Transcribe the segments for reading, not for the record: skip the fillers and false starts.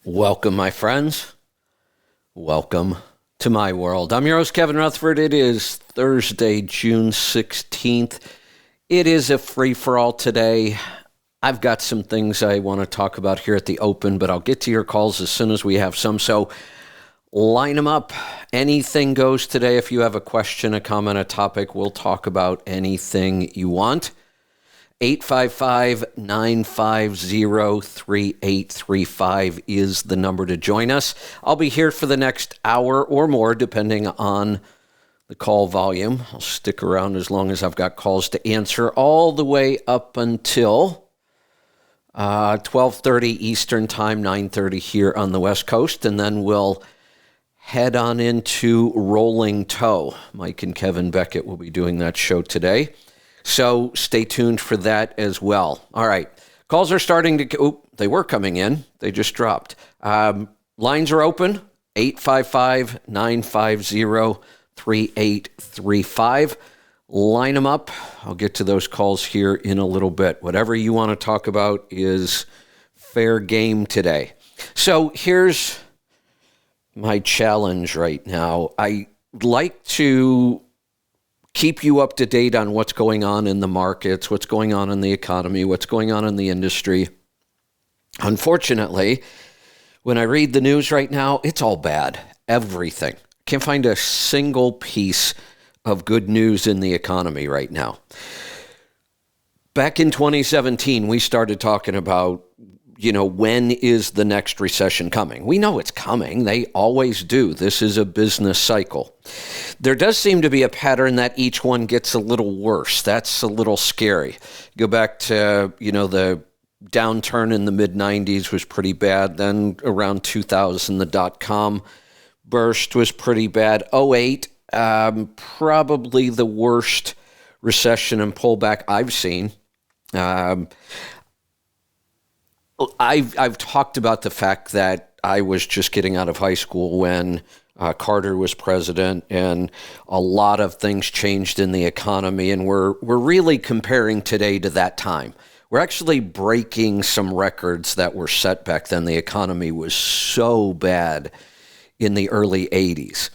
Welcome, my friends. Welcome to my world. I'm your host, Kevin Rutherford. It is Thursday, June 16th. It is a free-for-all today. I've got some things I want to talk about here at the open, but I'll get to your calls as soon as we have some. So line them up. Anything goes today. If you have a question, a comment, a topic, we'll talk about anything you want. 855-950-3835 is the number to join us. I'll be here for the next hour or more, depending on the call volume. I'll stick around as long as I've got calls to answer, all the way up until 12:30 Eastern Time, 9:30 here on the West Coast, and then we'll head on into Rolling Toe. Mike and Kevin Beckett will be doing that show today. So stay tuned for that as well. All right. Calls are starting to, they were coming in. They just dropped. Lines are open, 855-950-3835. Line them up. I'll get to those calls here in a little bit. Whatever you want to talk about is fair game today. So here's my challenge right now. I like to keep you up to date on what's going on in the markets, what's going on in the economy, what's going on in the industry. Unfortunately, when I read the news right now, it's all bad. Everything. Can't find a single piece of good news in the economy right now. Back in 2017, we started talking about, when is the next recession coming? We know it's coming. They always do. This is a business cycle. There does seem to be a pattern that each one gets a little worse. That's a little scary. Go back to, the downturn in the mid-90s was pretty bad. Then around 2000, the dot-com burst was pretty bad. 2008, probably the worst recession and pullback I've seen. I've talked about the fact that I was just getting out of high school when Carter was president, and a lot of things changed in the economy, and we're really comparing today to that time. We're actually breaking some records that were set back then. The economy was so bad in the early 80s.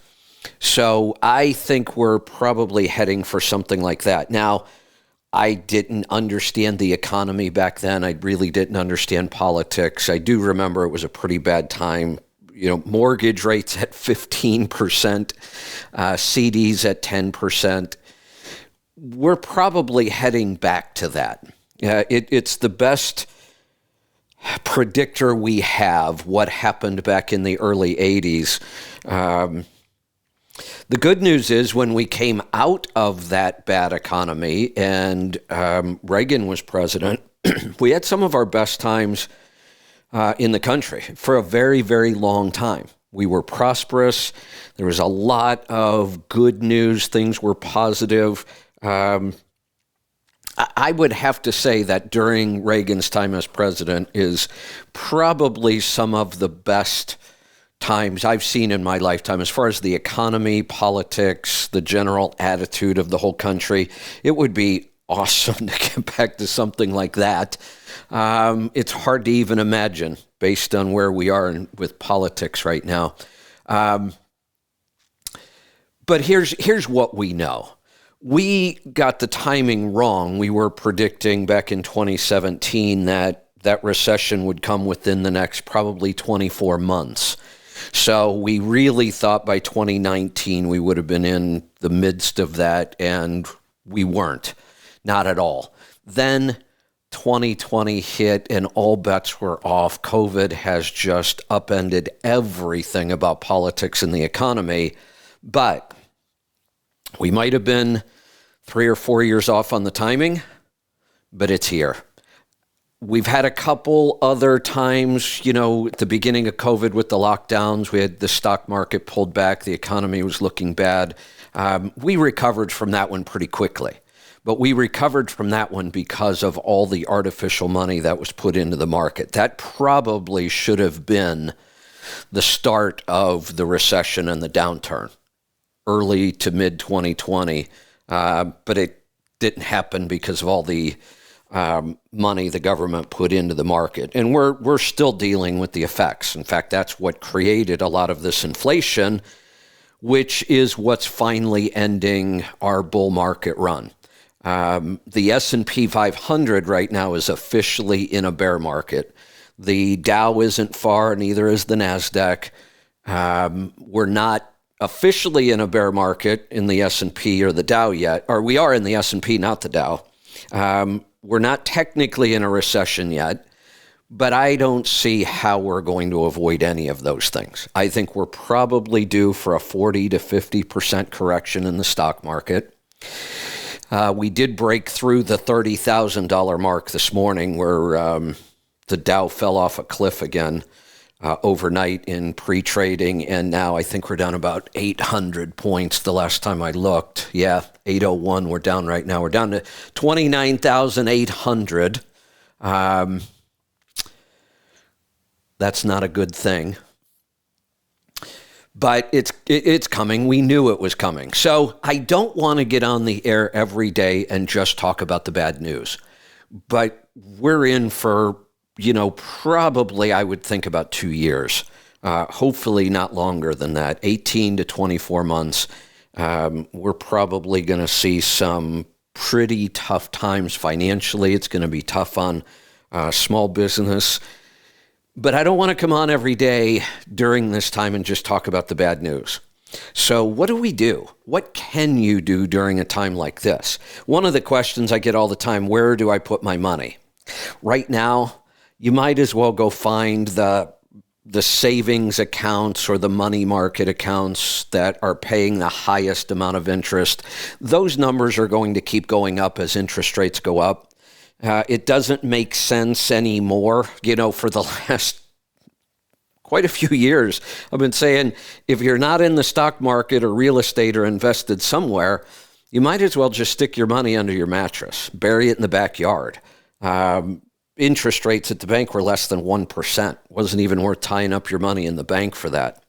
So I think we're probably heading for something like that. Now, I didn't understand the economy back then. I really didn't understand politics. I do remember it was a pretty bad time. Mortgage rates at 15%, CDs at 10%. We're probably heading back to that. It's the best predictor we have, what happened back in the early 80s. The good news is when we came out of that bad economy and Reagan was president, we had some of our best times in the country for a very, very long time. We were prosperous. There was a lot of good news. Things were positive. I would have to say that during Reagan's time as president is probably some of the best times I've seen in my lifetime as far as the economy, politics, the general attitude of the whole country. It would be awesome to get back to something like that. It's hard to even imagine based on where we are with politics right now. But here's what we know. We got the timing wrong. We were predicting back in 2017 that recession would come within the next probably 24 months. So we really thought by 2019 we would have been in the midst of that, and we weren't. Not at all. Then 2020 hit and all bets were off. COVID has just upended everything about politics and the economy. But we might have been 3 or 4 years off on the timing, but it's here. We've had a couple other times, at the beginning of COVID with the lockdowns, we had the stock market pulled back, the economy was looking bad. We recovered from that one pretty quickly. But we recovered from that one because of all the artificial money that was put into the market. That probably should have been the start of the recession and the downturn, early to mid 2020. But it didn't happen because of all the money the government put into the market. And we're still dealing with the effects. In fact, that's what created a lot of this inflation, which is what's finally ending our bull market run. The S&P 500 right now is officially in a bear market. The Dow isn't far, neither is the NASDAQ. We're not officially in a bear market in the S&P or the Dow yet, or we are in the S&P, not the Dow. We're not technically in a recession yet, but I don't see how we're going to avoid any of those things. I think we're probably due for a 40 to 50% correction in the stock market. We did break through the $30,000 mark this morning where the Dow fell off a cliff again overnight in pre-trading, and now I think we're down about 800 points the last time I looked. Yeah, 801 we're down right now. We're down to 29,800. That's not a good thing. But it's coming. We knew it was coming. So I don't want to get on the air every day and just talk about the bad news. But we're in for, probably I would think about 2 years. Hopefully not longer than that, 18 to 24 months. We're probably going to see some pretty tough times financially. It's going to be tough on small business. But I don't want to come on every day during this time and just talk about the bad news. So what do we do? What can you do during a time like this? One of the questions I get all the time, where do I put my money? Right now, you might as well go find the savings accounts or the money market accounts that are paying the highest amount of interest. Those numbers are going to keep going up as interest rates go up. It doesn't make sense anymore. For the last quite a few years, I've been saying, if you're not in the stock market or real estate or invested somewhere, you might as well just stick your money under your mattress, bury it in the backyard. Interest rates at the bank were less than 1%. Wasn't even worth tying up your money in the bank for that.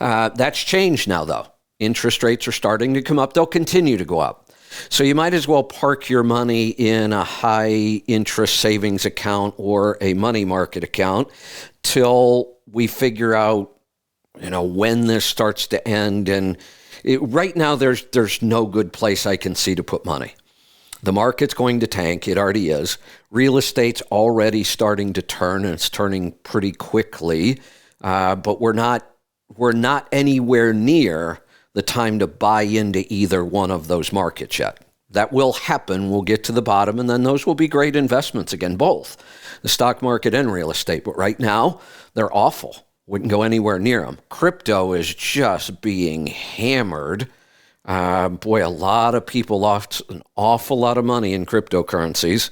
That's changed now, though. Interest rates are starting to come up. They'll continue to go up. So you might as well park your money in a high interest savings account or a money market account till we figure out, when this starts to end. And right now, there's no good place I can see to put money. The market's going to tank. It already is. Real estate's already starting to turn, and it's turning pretty quickly. But we're not anywhere near the time to buy into either one of those markets yet. That will happen. We'll get to the bottom, and then those will be great investments again, both the stock market and real estate. But right now, they're awful. Wouldn't go anywhere near them. Crypto is just being hammered. A lot of people lost an awful lot of money in cryptocurrencies.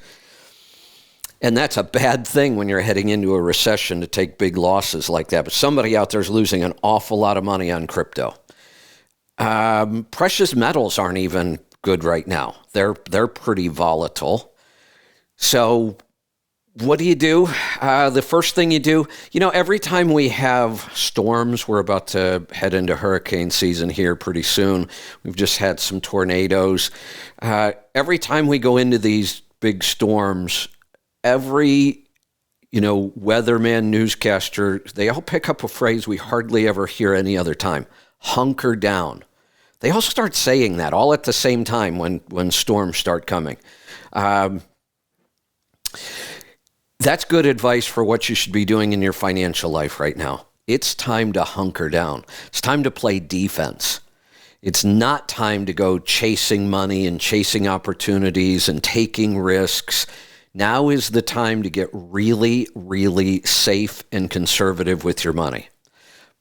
And that's a bad thing when you're heading into a recession to take big losses like that. But somebody out there is losing an awful lot of money on crypto. Precious metals aren't even good right now. They're pretty volatile. So what do? The first thing you do, every time we have storms, we're about to head into hurricane season here pretty soon. We've just had some tornadoes. Every time we go into these big storms, every weatherman, newscaster, they all pick up a phrase we hardly ever hear any other time: hunker down. They all start saying that all at the same time when storms start coming. That's good advice for what you should be doing in your financial life right now. It's time to hunker down. It's time to play defense. It's not time to go chasing money and chasing opportunities and taking risks. Now is the time to get really, really safe and conservative with your money.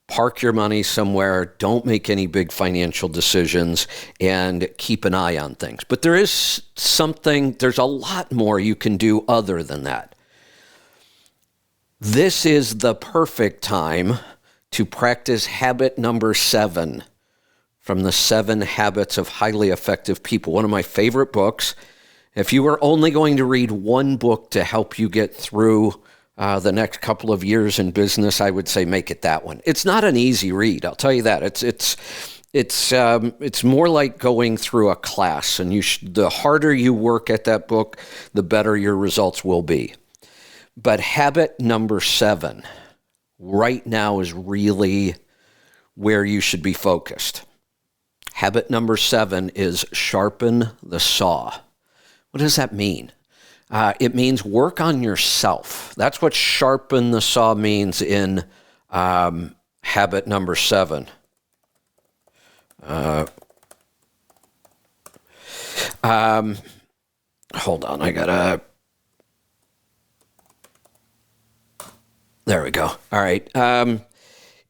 Park your money somewhere, don't make any big financial decisions, and keep an eye on things. But there's a lot more you can do other than that. This is the perfect time to practice habit number 7 from the 7 Habits of Highly Effective People. One of my favorite books. If you were only going to read one book to help you get through the next couple of years in business, I would say make it that one. It's not an easy read, I'll tell you that. It's more like going through a class, and the harder you work at that book, the better your results will be. But habit number 7 right now is really where you should be focused. Habit number 7 is sharpen the saw. What does that mean? It means work on yourself. That's what sharpen the saw means in habit number 7. Hold on, there we go. All right.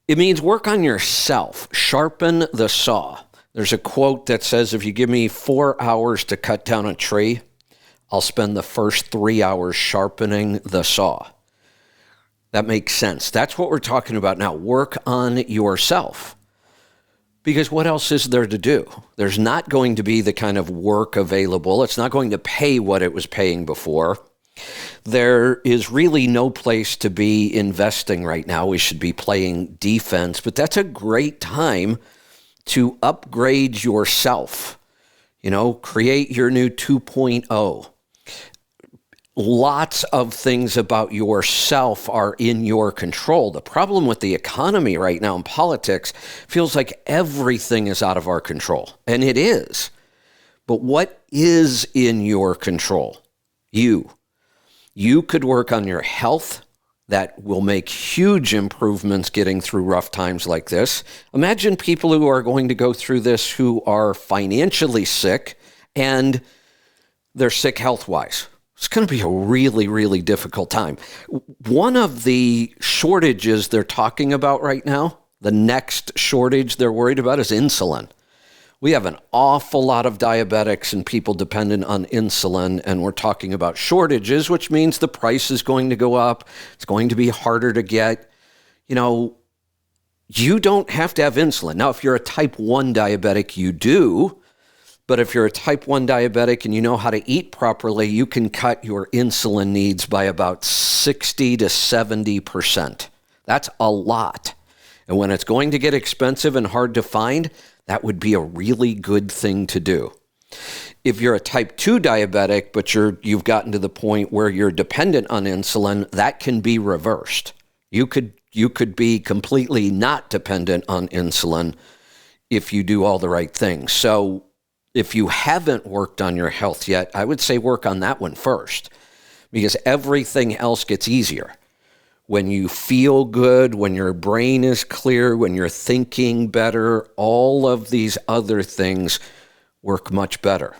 It means work on yourself. Sharpen the saw. There's a quote that says, if you give me 4 hours to cut down a tree, I'll spend the first 3 hours sharpening the saw. That makes sense. That's what we're talking about now. Work on yourself. Because what else is there to do? There's not going to be the kind of work available. It's not going to pay what it was paying before. There is really no place to be investing right now. We should be playing defense, but that's a great time to upgrade yourself. Create your new 2.0. Lots of things about yourself are in your control. The problem with the economy right now in politics feels like everything is out of our control, and it is. But what is in your control? You. You could work on your health. That will make huge improvements getting through rough times like this. Imagine people who are going to go through this who are financially sick and they're sick health-wise. It's going to be a really, really difficult time. One of the shortages they're talking about right now, the next shortage they're worried about, is insulin. We have an awful lot of diabetics and people dependent on insulin, and we're talking about shortages, which means the price is going to go up. It's going to be harder to get. You don't have to have insulin. Now, if you're a type 1 diabetic, you do. But if you're a type 1 diabetic and you know how to eat properly, you can cut your insulin needs by about 60 to 70%. That's a lot. And when it's going to get expensive and hard to find, that would be a really good thing to do. If you're a type 2 diabetic, but you've gotten to the point where you're dependent on insulin, that can be reversed. You could be completely not dependent on insulin if you do all the right things. So if you haven't worked on your health yet, I would say work on that one first, because everything else gets easier. When you feel good, when your brain is clear, when you're thinking better, all of these other things work much better.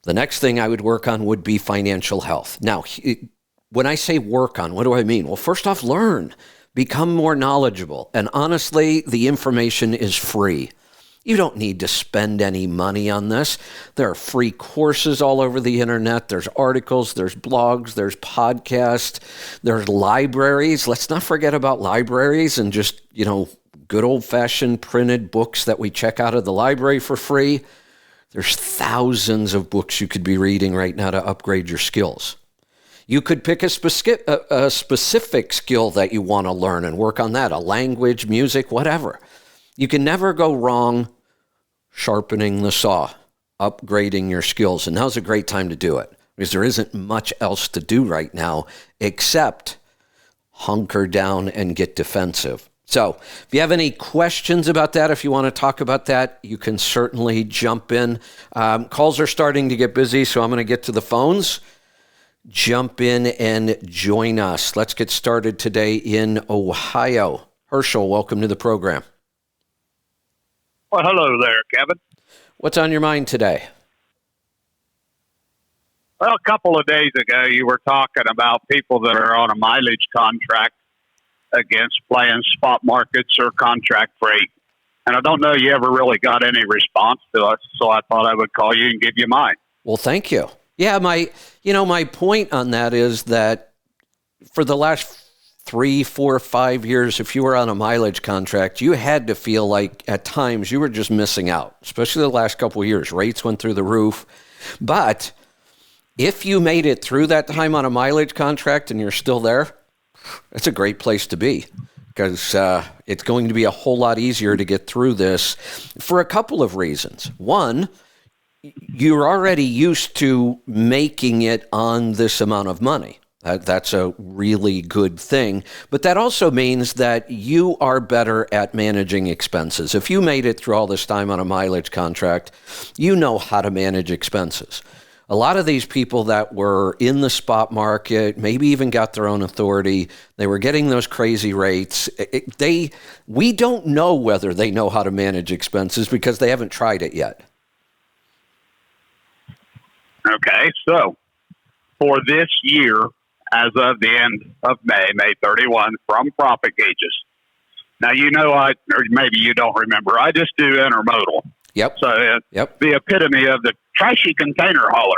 The next thing I would work on would be financial health. Now, when I say work on, what do I mean? Well, first off, learn, become more knowledgeable. And honestly, the information is free. You don't need to spend any money on this. There are free courses all over the internet. There's articles, there's blogs, there's podcasts, there's libraries. Let's not forget about libraries and just, good old-fashioned printed books that we check out of the library for free. There's thousands of books you could be reading right now to upgrade your skills. You could pick a specific skill that you want to learn and work on that, a language, music, whatever. You can never go wrong sharpening the saw, upgrading your skills. And now's a great time to do it because there isn't much else to do right now except hunker down and get defensive. So if you have any questions about that, if you want to talk about that, you can certainly jump in. Calls are starting to get busy, so I'm going to get to the phones. Jump in and join us. Let's get started today in Ohio. Herschel, welcome to the program. Well, hello there, Kevin. What's on your mind today? Well, a couple of days ago, you were talking about people that are on a mileage contract against playing spot markets or contract freight. And I don't know you ever really got any response to us, so I thought I would call you and give you mine. Well, thank you. Yeah, my point on that is that for the last 3, 4, 5 years, if you were on a mileage contract, you had to feel like at times you were just missing out, especially the last couple of years. Rates went through the roof. But if you made it through that time on a mileage contract and you're still there, it's a great place to be because it's going to be a whole lot easier to get through this for a couple of reasons. One, you're already used to making it on this amount of money. That's a really good thing. But that also means that you are better at managing expenses. If you made it through all this time on a mileage contract, you know how to manage expenses. A lot of these people that were in the spot market, maybe even got their own authority, they were getting those crazy rates. We don't know whether they know how to manage expenses because they haven't tried it yet. Okay, so for this year, as of the end of May 31, from Profit Gauges. Now, or maybe you don't remember, I just do intermodal. Yep. So the epitome of the trashy container hauler,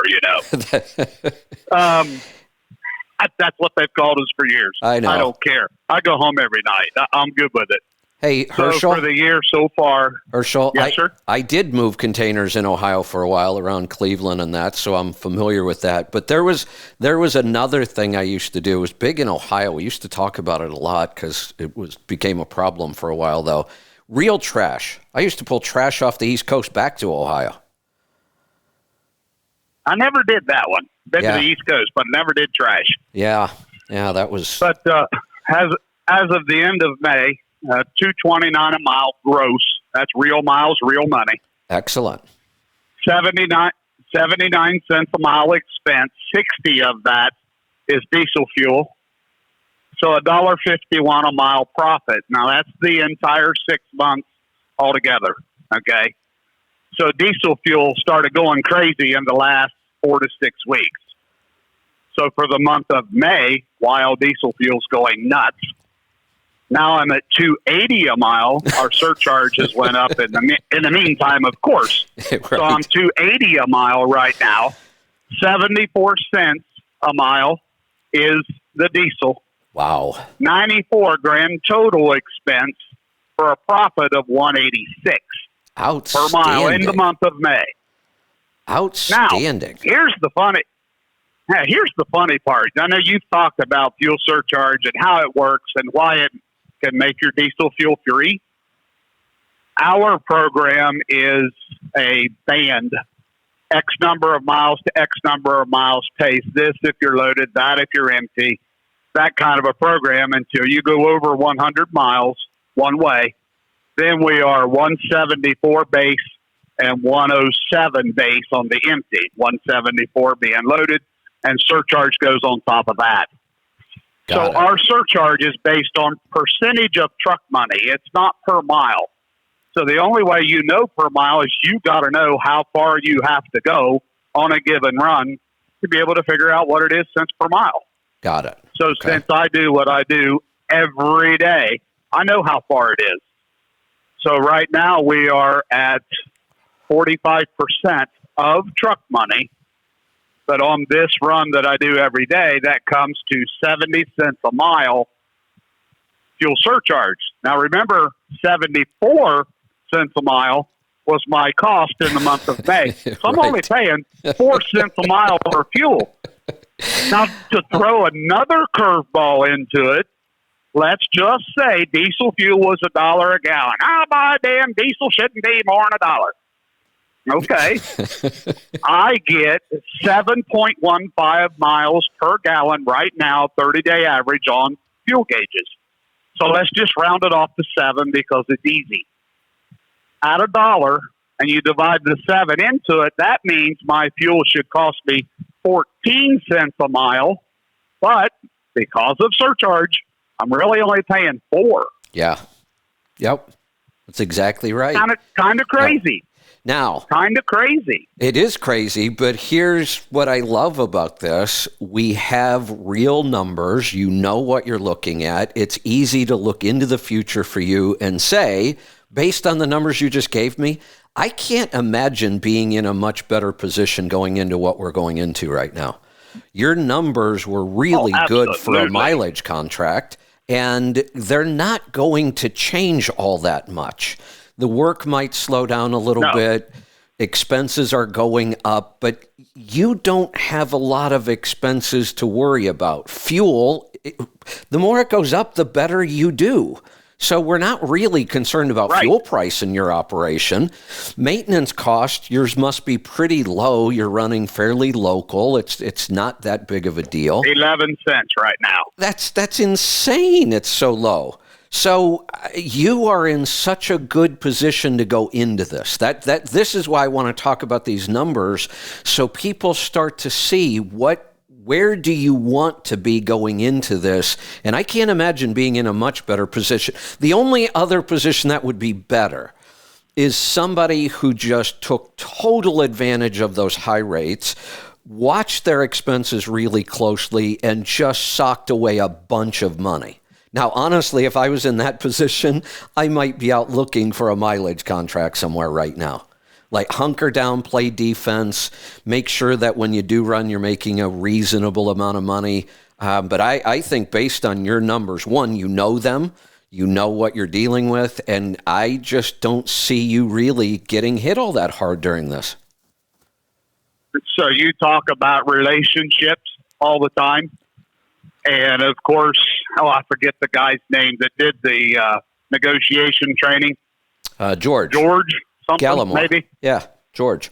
That's what they've called us for years. I know. I don't care. I go home every night. I'm good with it. Hey, Herschel. So for the year so far. Herschel, yes, sir? I did move containers in Ohio for a while around Cleveland and that, so I'm familiar with that. But there was another thing I used to do. It was big in Ohio. We used to talk about it a lot because it became a problem for a while, though. Real trash. I used to pull trash off the East Coast back to Ohio. I never did that one. Been to the East Coast, but never did trash. Yeah, that was. But as of the end of May, $2.29 a mile gross. That's real miles, real money. Excellent. 79 cents a mile expense. 60 of that is diesel fuel. So $1.51 a mile profit. Now that's the entire 6 months altogether. Okay. So diesel fuel started going crazy in the last 4 to 6 weeks. So for the month of May, while diesel fuel's going nuts, now I'm at $2.80 a mile. Our surcharges went up in the meantime, of course. Right. So I'm $2.80 a mile right now. 74 cents a mile is the diesel. Wow. 94 grand total expense for a profit of 186 per mile in the month of May. Outstanding. Now, here's the funny part. I know you've talked about fuel surcharge and how it works and why it can make your diesel fuel free. Our program is a band. X number of miles to X number of miles pays this if you're loaded, that if you're empty, that kind of a program until you go over 100 miles one way. Then we are 174 base and 107 base on the empty, 174 being loaded, and surcharge goes on top of that. So our surcharge is based on percentage of truck money. It's not per mile. So the only way you know per mile is you got to know how far you have to go on a given run to be able to figure out what it is cents per mile. Got it. So since I do what I do every day, I know how far it is. So right now we are at 45% of truck money. But on this run that I do every day, that comes to 70 cents a mile fuel surcharge. Now remember, 74 cents a mile was my cost in the month of May. So I'm only paying 4 cents a mile for fuel. Now to throw another curveball into it, let's just say diesel fuel was $1 a gallon. I'll buy damn diesel shouldn't be more than $1. Okay. I get 7.15 miles per gallon right now, 30-day average on fuel gauges. So let's just round it off to 7 because it's easy. At $1, and you divide the 7 into it, that means my fuel should cost me 14 cents a mile. But because of surcharge, I'm really only paying 4. Yeah. Yep. That's exactly right. Kind of crazy. Yep. Now, kind of crazy. It is crazy, but here's what I love about this. We have real numbers. You know what you're looking at. It's easy to look into the future for you and say, based on the numbers you just gave me, I can't imagine being in a much better position going into what we're going into right now. Your numbers were really good for a mileage contract, and they're not going to change all that much. The work might slow down a little bit. Expenses are going up, but you don't have a lot of expenses to worry about. Fuel, the more it goes up, the better you do. So we're not really concerned about fuel price in your operation. Maintenance cost, yours must be pretty low. You're running fairly local. It's not that big of a deal. 11 cents right now. That's insane. It's so low. So you are in such a good position to go into this. This is why I want to talk about these numbers, so people start to see where do you want to be going into this. And I can't imagine being in a much better position. The only other position that would be better is somebody who just took total advantage of those high rates, watched their expenses really closely, and just socked away a bunch of money. Now, honestly, if I was in that position, I might be out looking for a mileage contract somewhere right now. Like, hunker down, play defense, make sure that when you do run, you're making a reasonable amount of money. But I think based on your numbers, one, you know them, you know what you're dealing with, and I just don't see you really getting hit all that hard during this. So you talk about relationships all the time. And, of course, I forget the guy's name that did the negotiation training. George. Something, Gallimore. Maybe? Yeah, George.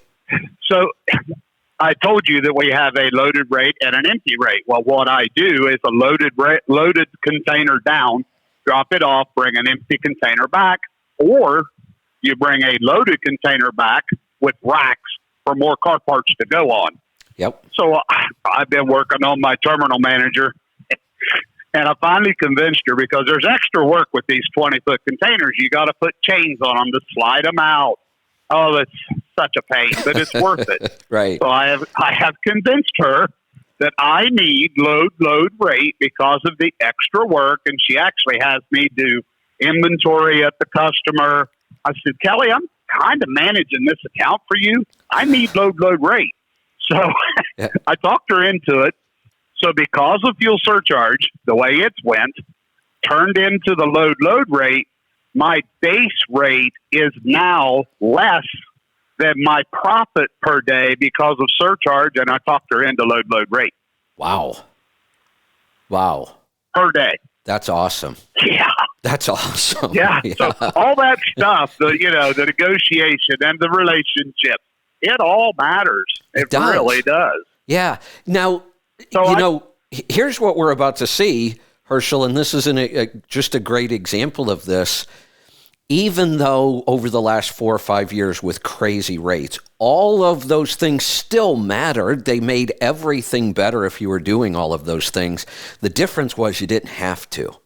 So I told you that we have a loaded rate and an empty rate. Well, what I do is a loaded container down, drop it off, bring an empty container back, or you bring a loaded container back with racks for more car parts to go on. Yep. So I've been working on my terminal manager, and I finally convinced her, because there's extra work with these 20-foot containers. You got to put chains on them to slide them out. Oh, that's such a pain, but it's worth it. Right. So I have convinced her that I need load rate because of the extra work, and she actually has me do inventory at the customer. I said, Kelly, I'm kind of managing this account for you. I need load rate. So yeah. I talked her into it. So because of fuel surcharge, the way it's went, turned into the load rate, my base rate is now less than my profit per day because of surcharge, and I talked her into load rate. Wow. Per day. That's awesome. Yeah. That's awesome. Yeah. So all that stuff, the negotiation and the relationship, it all matters. It really does. Yeah. Now, here's what we're about to see, Herschel, and this is just a great example of this. Even though over the last 4 or 5 years with crazy rates, all of those things still mattered. They made everything better if you were doing all of those things. The difference was you didn't have to.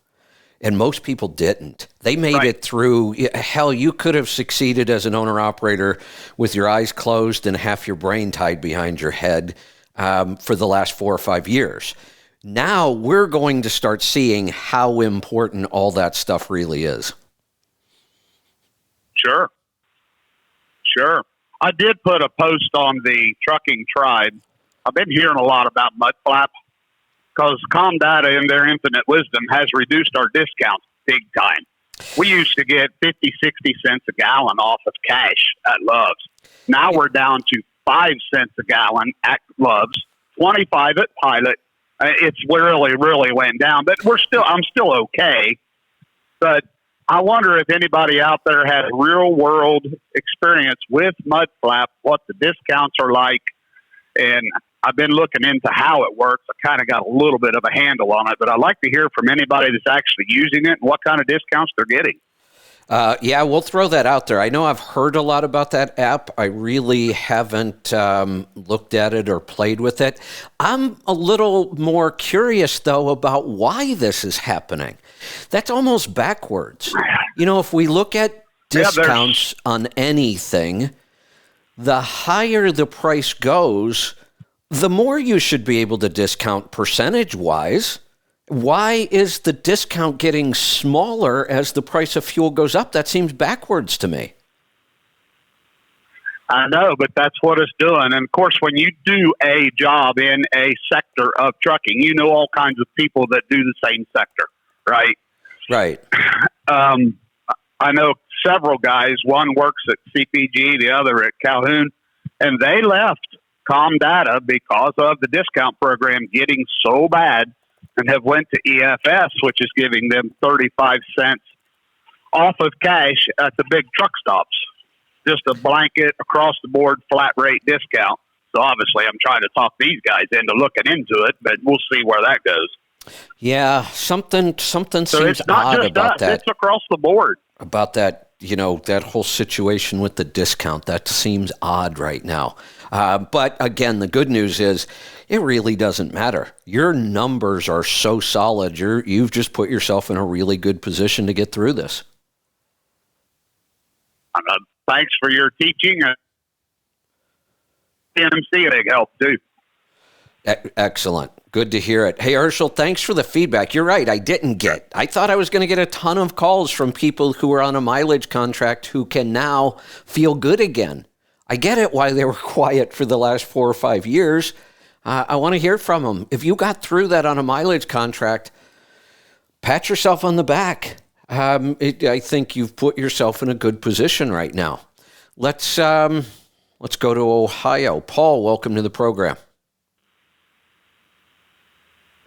And most people didn't. They made it through. Hell, you could have succeeded as an owner-operator with your eyes closed and half your brain tied behind your head for the last 4 or 5 years. Now we're going to start seeing how important all that stuff really is. Sure. I did put a post on the Trucking Tribe. I've been hearing a lot about Mudflap because Comdata, in their infinite wisdom, has reduced our discounts big time. We used to get 50, 60 cents a gallon off of cash at Love's. Now we're down to 5 cents a gallon at Love's, 25 at Pilot. It's really went down, but I'm still okay. But I wonder if anybody out there has real world experience with Mudflap, what the discounts are like. And I've been looking into how it works. I kind of got a little bit of a handle on it, but I'd like to hear from anybody that's actually using it and what kind of discounts they're getting. Yeah, we'll throw that out there. I know I've heard a lot about that app. I really haven't looked at it or played with it. I'm a little more curious, though, about why this is happening. That's almost backwards. If we look at discounts on anything, the higher the price goes, the more you should be able to discount percentage-wise. Why is the discount getting smaller as the price of fuel goes up? That seems backwards to me. I know, but that's what it's doing. And, of course, when you do a job in a sector of trucking, you know all kinds of people that do the same sector, right? Right. I know several guys. One works at CPG, the other at Calhoun, and they left Comdata because of the discount program getting so bad, and have went to EFS, which is giving them 35 cents off of cash at the big truck stops. Just a blanket across the board flat rate discount. So obviously I'm trying to talk these guys into looking into it, but we'll see where that goes. Yeah, something So seems it's not odd just about us, that. it's across the board. About that, that whole situation with the discount. That seems odd right now. But again, the good news is it really doesn't matter. Your numbers are so solid. You've just put yourself in a really good position to get through this. Thanks for your teaching. CMC, a big help too. Excellent. Good to hear it. Hey, Herschel, thanks for the feedback. You're right. I thought I was going to get a ton of calls from people who are on a mileage contract who can now feel good again. I get it why they were quiet for the last 4 or 5 years. I want to hear from them. If you got through that on a mileage contract, pat yourself on the back. I think you've put yourself in a good position right now. Let's go to Ohio. Paul, welcome to the program.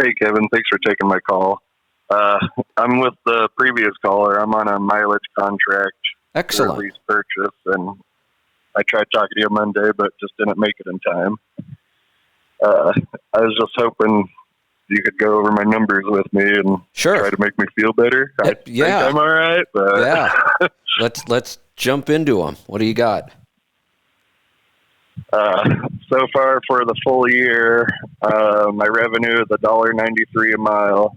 Hey, Kevin. Thanks for taking my call. I'm with the previous caller. I'm on a mileage contract. Excellent. For a lease purchase, and I tried talking to you Monday, but just didn't make it in time. I was just hoping you could go over my numbers with me and try to make me feel better. I think I'm all right. But yeah. Let's jump into them. What do you got? So far for the full year, my revenue is $1.93 a mile.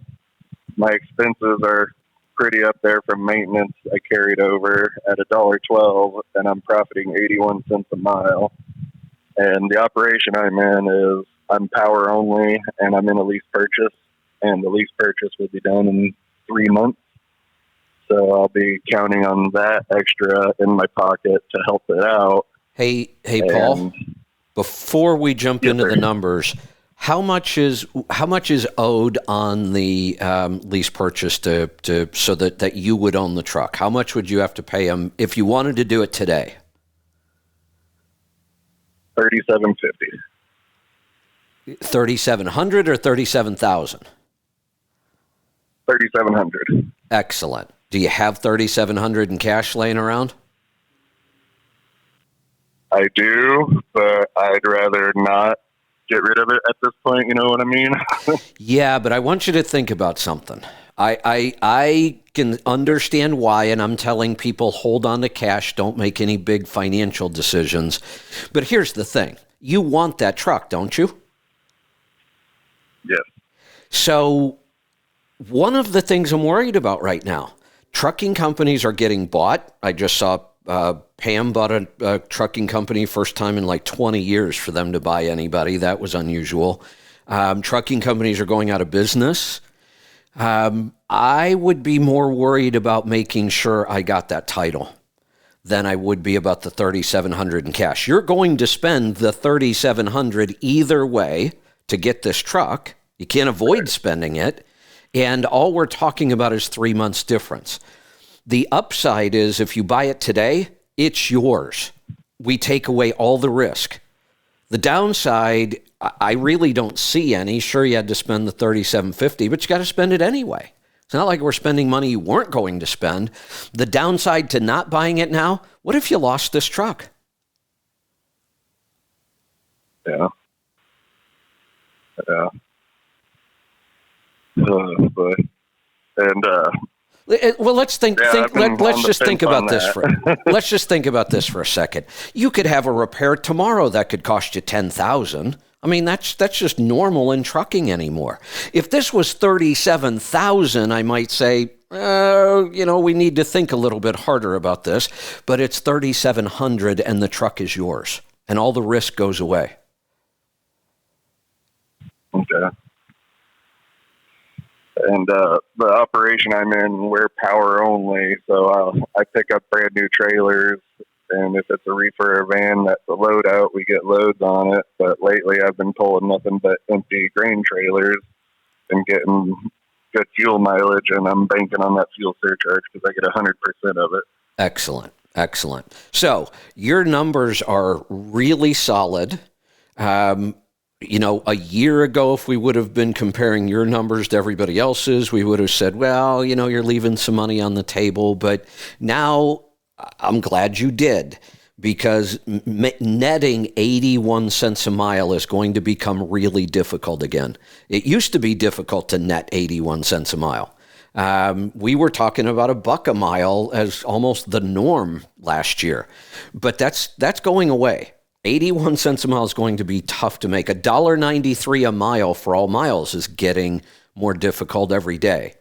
My expenses are pretty up there from maintenance. I carried over at $1.12, and I'm profiting 81 cents a mile. And the operation I'm in is I'm power only, and I'm in a lease purchase, and the lease purchase will be done in 3 months. So I'll be counting on that extra in my pocket to help it out. Hey, Paul, before we jump into the numbers, how much is owed on the lease purchase so that you would own the truck? How much would you have to pay them if you wanted to do it today? $3,750. 3,700 or 37,000? 3,700. Excellent. Do you have 3,700 in cash laying around? I do, but I'd rather not get rid of it at this point. You know what I mean? Yeah, but I want you to think about something. I can understand why, and I'm telling people hold on to cash, don't make any big financial decisions. But here's the thing. You want that truck, don't you? Yes. So one of the things I'm worried about right now, trucking companies are getting bought. I just saw Pam bought a trucking company, first time in like 20 years for them to buy anybody. That was unusual. Trucking companies are going out of business. I would be more worried about making sure I got that title than I would be about the 3,700 in cash. You're going to spend the 3,700 either way to get this truck. You can't avoid spending it. And all we're talking about is 3 months difference. The upside is if you buy it today, it's yours. We take away all the risk. The downside, I really don't see any. Sure, you had to spend the $3,750, but you got to spend it anyway. It's not like we're spending money you weren't going to spend. The downside to not buying it now, what if you lost this truck? Yeah. Yeah. Well, let's let's just think about this let's just think about this for a second. You could have a repair tomorrow that could cost you $10,000. I mean, that's just normal in trucking anymore. If this was $37,000, I might say, we need to think a little bit harder about this. But it's $3,700, and the truck is yours, and all the risk goes away. Okay. And the operation I'm in, we're power only, so I pick up brand new trailers, and if it's a reefer van that's a load out, we get loads on it. But lately I've been pulling nothing but empty grain trailers and getting good fuel mileage, and I'm banking on that fuel surcharge because I get 100% of it. Excellent. Excellent. So your numbers are really solid. A year ago, if we would have been comparing your numbers to everybody else's, we would have said, well, you're leaving some money on the table. But now I'm glad you did, because netting 81 cents a mile is going to become really difficult again. It used to be difficult to net 81 cents a mile. We were talking about $1 a mile as almost the norm last year, but that's going away. 81 cents a mile is going to be tough to make. $1.93 a mile for all miles is getting more difficult every day.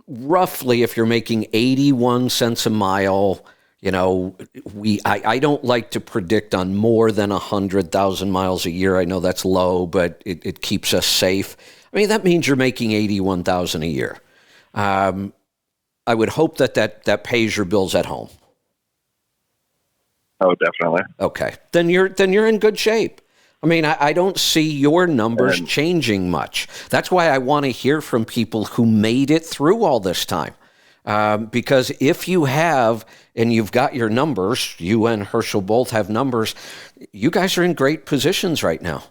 Roughly, if you're making 81 cents a mile, I don't like to predict on more than 100,000 miles a year. I know that's low, but it keeps us safe. I mean, that means you're making 81,000 a year. I would hope that pays your bills at home. Oh, definitely. Okay. Then you're in good shape. I mean, I don't see your numbers changing much. That's why I want to hear from people who made it through all this time. Because if you have, and you've got your numbers, you and Herschel both have numbers, you guys are in great positions right now.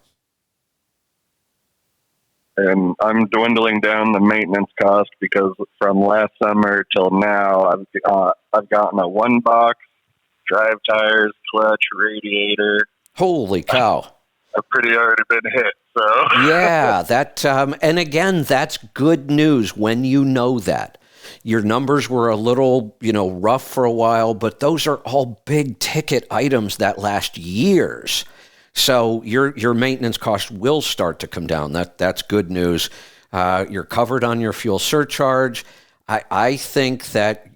And I'm dwindling down the maintenance cost, because from last summer till now, I've gotten a 1-box, drive tires, clutch, radiator. Holy cow. I've pretty already been hit, so. Yeah, and again, that's good news when you know that. Your numbers were a little, rough for a while, but those are all big ticket items that last years. So your maintenance cost will start to come down. That's good news. You're covered on your fuel surcharge. I think that,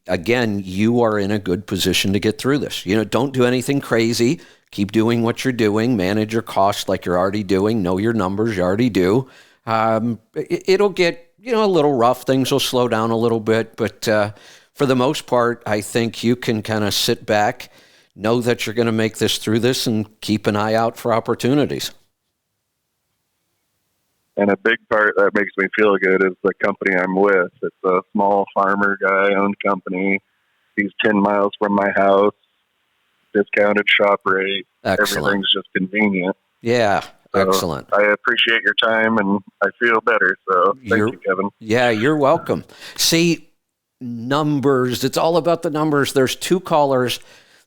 again, you are in a good position to get through this. Don't do anything crazy. Keep doing what you're doing. Manage your costs like you're already doing. Know your numbers. You already do. It'll get, a little rough. Things will slow down a little bit. But for the most part, I think you can kind of sit back, know that you're going to make this through this, and keep an eye out for opportunities. And a big part that makes me feel good is the company I'm with. It's a small farmer guy-owned company. He's 10 miles from my house. Discounted shop rate. Excellent. Everything's just convenient. Yeah, so excellent. I appreciate your time, and I feel better. So thank you, Kevin. Yeah, you're welcome. See, numbers. It's all about the numbers. There's 2 callers.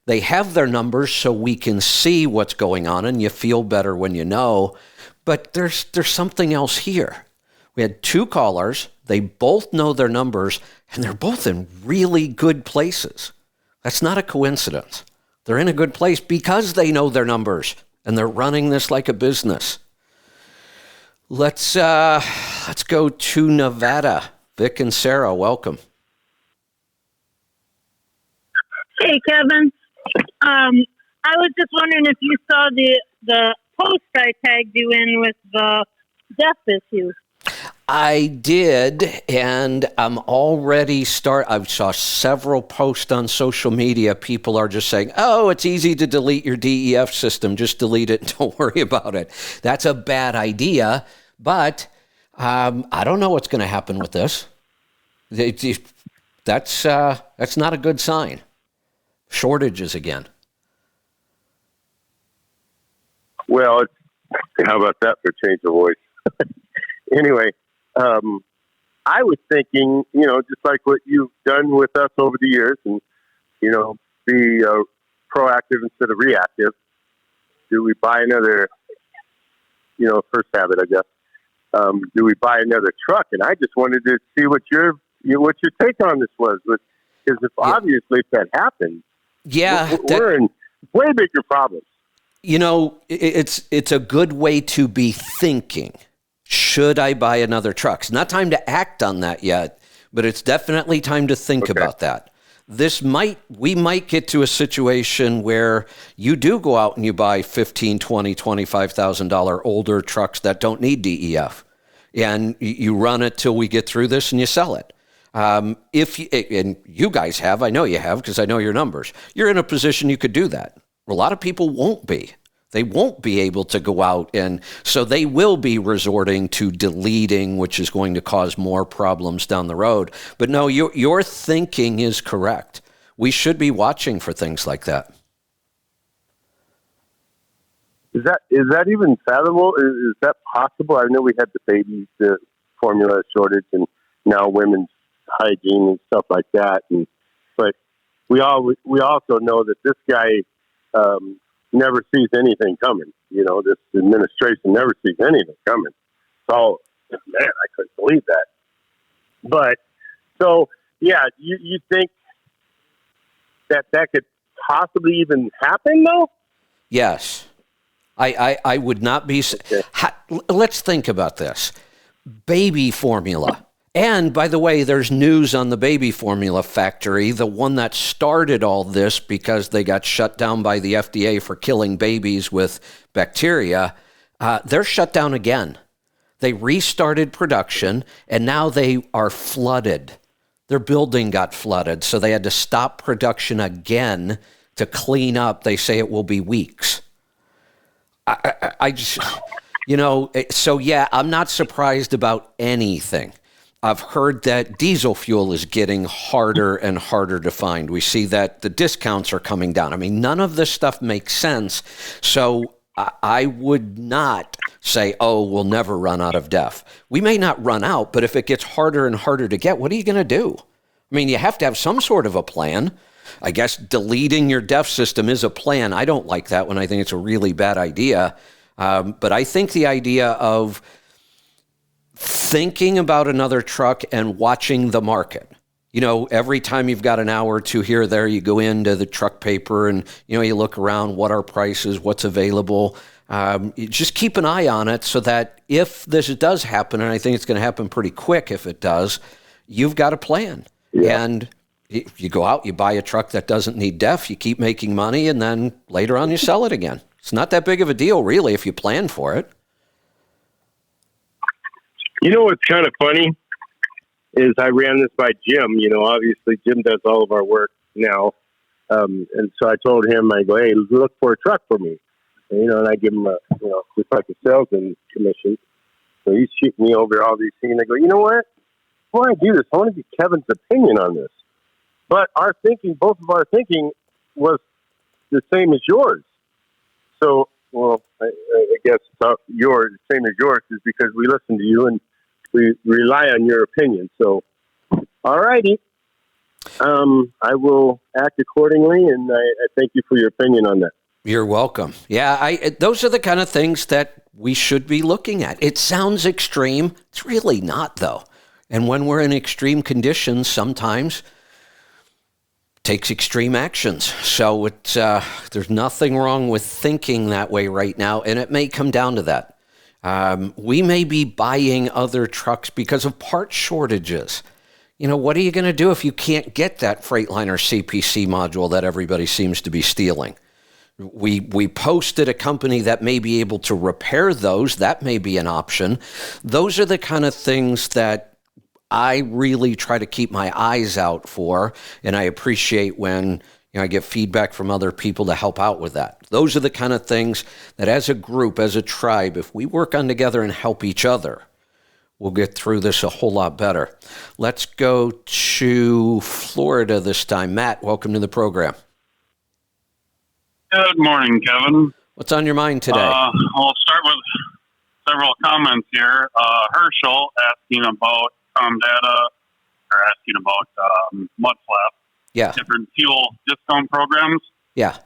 They have their numbers so we can see what's going on, and you feel better when you know. But there's something else here. We had 2 callers. They both know their numbers, and they're both in really good places. That's not a coincidence. They're in a good place because they know their numbers, and they're running this like a business. Let's go to Nevada. Vic and Sarah, welcome. Hey, Kevin. I was just wondering if you saw the post I tagged you in with the death issue. I did, and I'm already I saw several posts on social media. People are just saying, oh, it's easy to delete your DEF system. Just delete it and don't worry about it. That's a bad idea, but I don't know what's going to happen with this. That's not a good sign. Shortages again. Well, how about that for change of voice? Anyway, I was thinking, just like what you've done with us over the years, and, be proactive instead of reactive. Do we buy another, first habit, I guess. Do we buy another truck? And I just wanted to see what your take on this was. Because obviously if that happens, we're in way bigger problems. It's a good way to be thinking. Should I buy another truck? It's not time to act on that yet, but it's definitely time to think about that. We might get to a situation where you do go out and you buy $15,000, $20,000, $25,000 older trucks that don't need DEF, and you run it till we get through this and you sell it. And you guys have, I know you have, because I know your numbers. You're in a position you could do that. A lot of people won't be. They won't be able to go out, and so they will be resorting to deleting, which is going to cause more problems down the road. But no, your thinking is correct. We should be watching for things like that. Is that even fathomable? Is that possible? I know we had the formula shortage, and now women's hygiene and stuff like that. But we also know that this guy never sees anything coming. This administration never sees anything coming. So, man, I couldn't believe that. But so, yeah, you think that could possibly even happen, though? Yes. I would not be. Okay. Let's think about this. Baby formula. And by the way, there's news on the baby formula factory, the one that started all this because they got shut down by the FDA for killing babies with bacteria. They're shut down again. They restarted production, and now they are flooded. Their building got flooded, so they had to stop production again to clean up. They say it will be weeks. I just, so yeah, I'm not surprised about anything. I've heard that diesel fuel is getting harder and harder to find. We see that the discounts are coming down. I mean, none of this stuff makes sense. So I would not say, we'll never run out of DEF. We may not run out, but if it gets harder and harder to get, what are you going to do? I mean, you have to have some sort of a plan. I guess deleting your DEF system is a plan. I don't like that one. I think it's a really bad idea. But I think the idea of thinking about another truck and watching the market. Every time you've got an hour or two here or there, you go into the truck paper and, you look around, what are prices, what's available. You just keep an eye on it so that if this does happen, and I think it's going to happen pretty quick if it does, you've got a plan. Yeah. And you go out, you buy a truck that doesn't need DEF, you keep making money, and then later on you sell it again. It's not that big of a deal, really, if you plan for it. What's kind of funny is I ran this by Jim. Obviously Jim does all of our work now. And so I told him, I go, hey, look for a truck for me. And I give him just like a salesman commission. So he's shooting me over all these things. And I go, you know what? Before I do this, I want to get Kevin's opinion on this. But both of our thinking was the same as yours. So, well, I guess yours, the same as yours, is because we listen to you and we rely on your opinion. So, all righty. I will act accordingly, and I thank you for your opinion on that. You're welcome. Yeah, those are the kind of things that we should be looking at. It sounds extreme. It's really not, though. And when we're in extreme conditions, sometimes takes extreme actions. So there's nothing wrong with thinking that way right now, and it may come down to that. We may be buying other trucks because of part shortages. What are you going to do if you can't get that Freightliner CPC module that everybody seems to be stealing? We posted a company that may be able to repair those. That may be an option. Those are the kind of things that I really try to keep my eyes out for, and I appreciate when I get feedback from other people to help out with that. Those are the kind of things that as a group, as a tribe, if we work on together and help each other, we'll get through this a whole lot better. Let's go to Florida this time. Matt, welcome to the program. Good morning, Kevin. What's on your mind today? I'll start with several comments here. Herschel asking about Mudflap. Yeah. Different fuel discount programs. Yeah.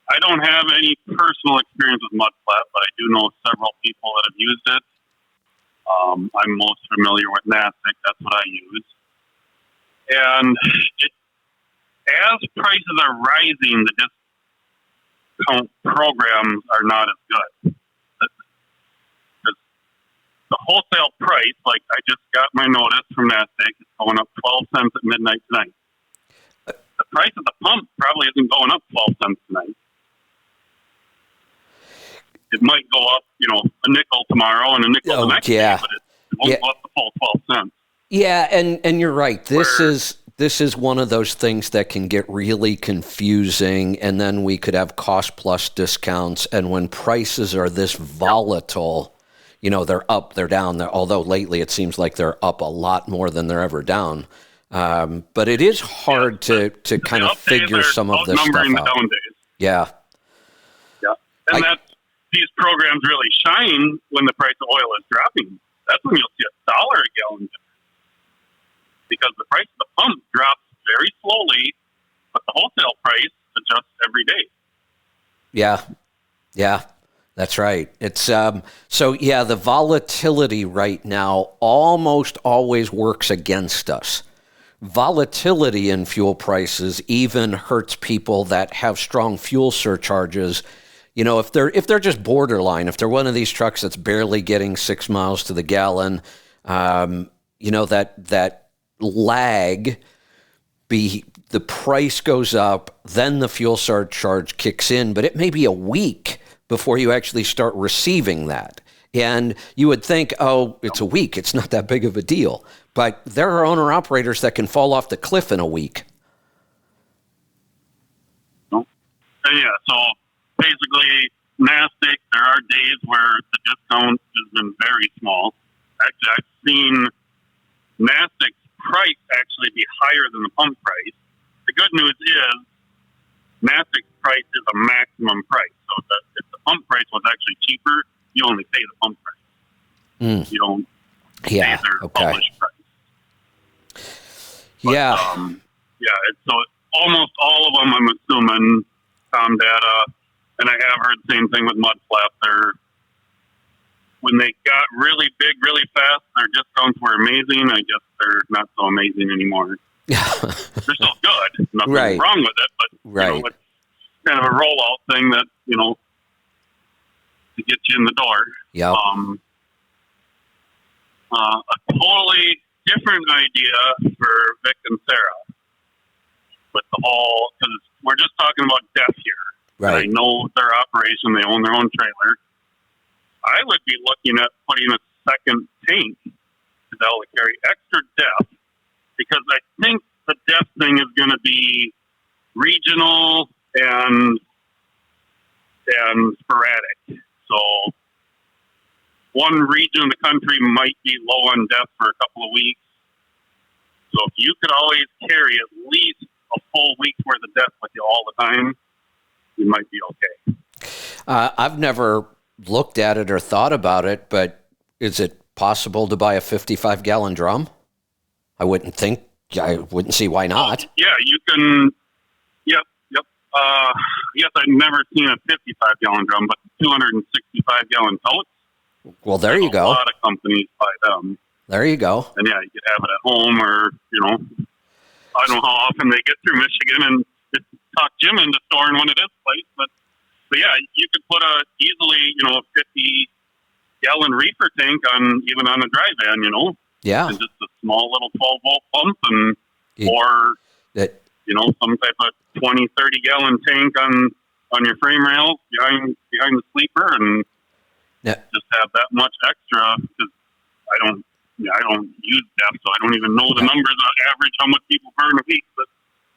I don't have any personal experience with Mudflap, but I do know several people that have used it. I'm most familiar with NASIC. That's what I use. And as prices are rising, the discount programs are not as good. The wholesale price, like I just got my notice from NASDAQ, is going up 12 cents at midnight tonight. The price at the pump probably isn't going up 12 cents tonight. It might go up, a nickel tomorrow and a nickel the next day, but it won't go up the full 12 cents. Yeah, and you're right. This is this is one of those things that can get really confusing, and then we could have cost plus discounts. And when prices are this volatile, they're up, they're down. Although lately it seems like they're up a lot more than they're ever down. But it is hard to kind of figure some of this stuff out. The down days. Yeah. Yeah. And these programs really shine when the price of oil is dropping. That's when you'll see $1 a gallon difference. Because the price of the pump drops very slowly, but the wholesale price adjusts every day. Yeah, that's right. It's the volatility right now almost always works against us. Volatility in fuel prices even hurts people that have strong fuel surcharges. If they're just borderline, if they're one of these trucks that's barely getting 6 miles to the gallon, that lag, the price goes up, then the fuel surcharge kicks in, but it may be a week before you actually start receiving that. And you would think, oh, it's a week, it's not that big of a deal. But there are owner-operators that can fall off the cliff in a week. Yeah, so basically, NASDAQ, there are days where the discount has been very small. Actually, I've seen NASDAQ's price actually be higher than the pump price. The good news is NASDAQ's price is a maximum price. So if the pump price was actually cheaper, you only pay the pump price. You don't pay their published price. But, so almost all of them, I'm assuming, Tom Data, and I have heard the same thing with Mudflap. When they got really big, really fast, their discounts were amazing. I guess they're not so amazing anymore. They're still good. Nothing wrong with it, but it's kind of a rollout thing that, to get you in the door. Yeah. A totally different idea for Vic and Sarah with the whole, because we're just talking about DEF here. Right. I know their operation, they own their own trailer. I would be looking at putting a second tank to be able to carry extra DEF, because I think the DEF thing is going to be regional and sporadic. So one region of the country might be low on DEF for a couple of weeks. So if you could always carry at least a full week's worth of DEF with you all the time, you might be okay. I've never looked at it or thought about it, but is it possible to buy a 55-gallon drum? I wouldn't see why not. Yeah, you can. Yep. Yes, I've never seen a 55-gallon drum, but 265-gallon totes. Well, there you go. A lot of companies buy them. There you go. And yeah, you could have it at home, or I don't know how often they get through Michigan and talk Jim into storing one at his place, but yeah, you could put easily a 50-gallon reefer tank on a dry van, Yeah. and just a small little 12-volt pump, or some type of 20, 30-gallon tank on your frame rail behind the sleeper, and just have that much extra, because I don't use DEF, so I don't even know the numbers on average how much people burn a week. But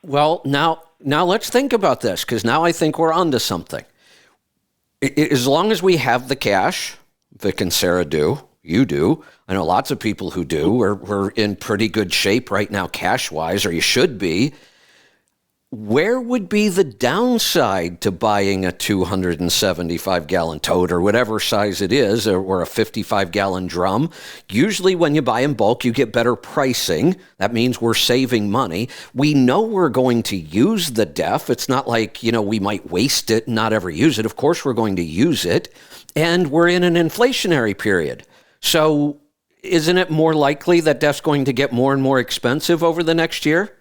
well, now let's think about this, because now I think we're onto something. As long as we have the cash, Vic and Sarah do, you do, I know lots of people who do, we're in pretty good shape right now cash-wise, or you should be. Where would be the downside to buying a 275-gallon tote or whatever size it is, or a 55-gallon drum? Usually when you buy in bulk, you get better pricing. That means we're saving money. We know we're going to use the DEF. It's not like, we might waste it and not ever use it. Of course, we're going to use it. And we're in an inflationary period. So isn't it more likely that DEF's going to get more and more expensive over the next year?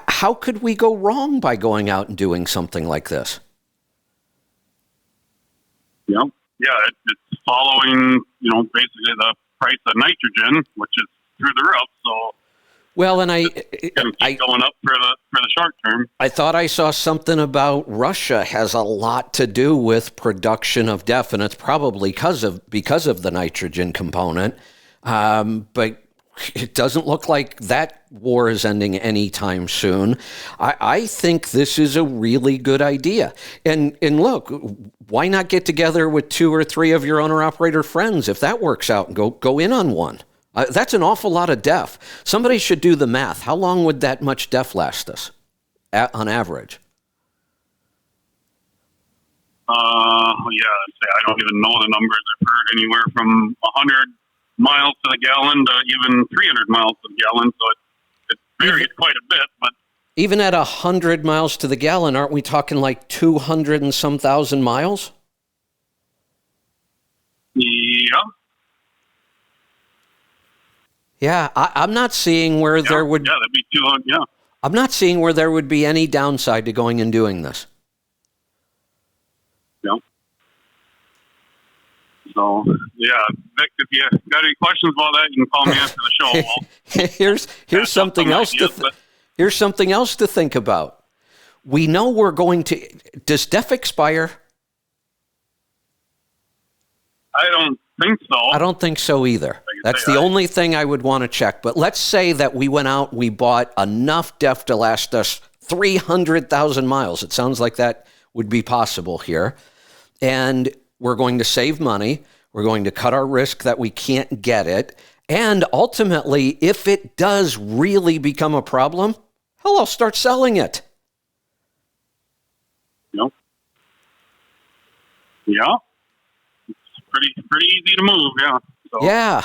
How could we go wrong by going out and doing something like this? Yeah, it's following, basically the price of nitrogen, which is through the roof. So, well, and it's going to keep going up for the short term. I thought I saw something about Russia has a lot to do with production of DEF, and it's probably because of the nitrogen component. But it doesn't look like that war is ending anytime soon. I think this is a really good idea. And look, why not get together with 2 or 3 of your owner-operator friends if that works out and go in on one? That's an awful lot of DEF. Somebody should do the math. How long would that much DEF last us on average? I don't even know the numbers. I've heard anywhere from 100 miles to the gallon to even 300 miles to the gallon. So it varies quite a bit. But even at 100 miles to the gallon, aren't we talking like 200 and some thousand miles? Yeah. Yeah, I'm not seeing where there would. Yeah, that'd be 200. Yeah. I'm not seeing where there would be any downside to going and doing this. Yeah. So, yeah, Vic, if you got any questions about that, you can call me after the show. Here's something else here's something else to think about. We know we're going to. Does DEF expire? I don't think so. I don't think so either. That's the only thing I would want to check. But let's say that we went out, we bought enough DEF to last us 300,000 miles. It sounds like that would be possible here. And we're going to save money. We're going to cut our risk that we can't get it. And ultimately, if it does really become a problem, hell, I'll start selling it. Nope. Yeah. It's pretty easy to move, yeah. So, yeah.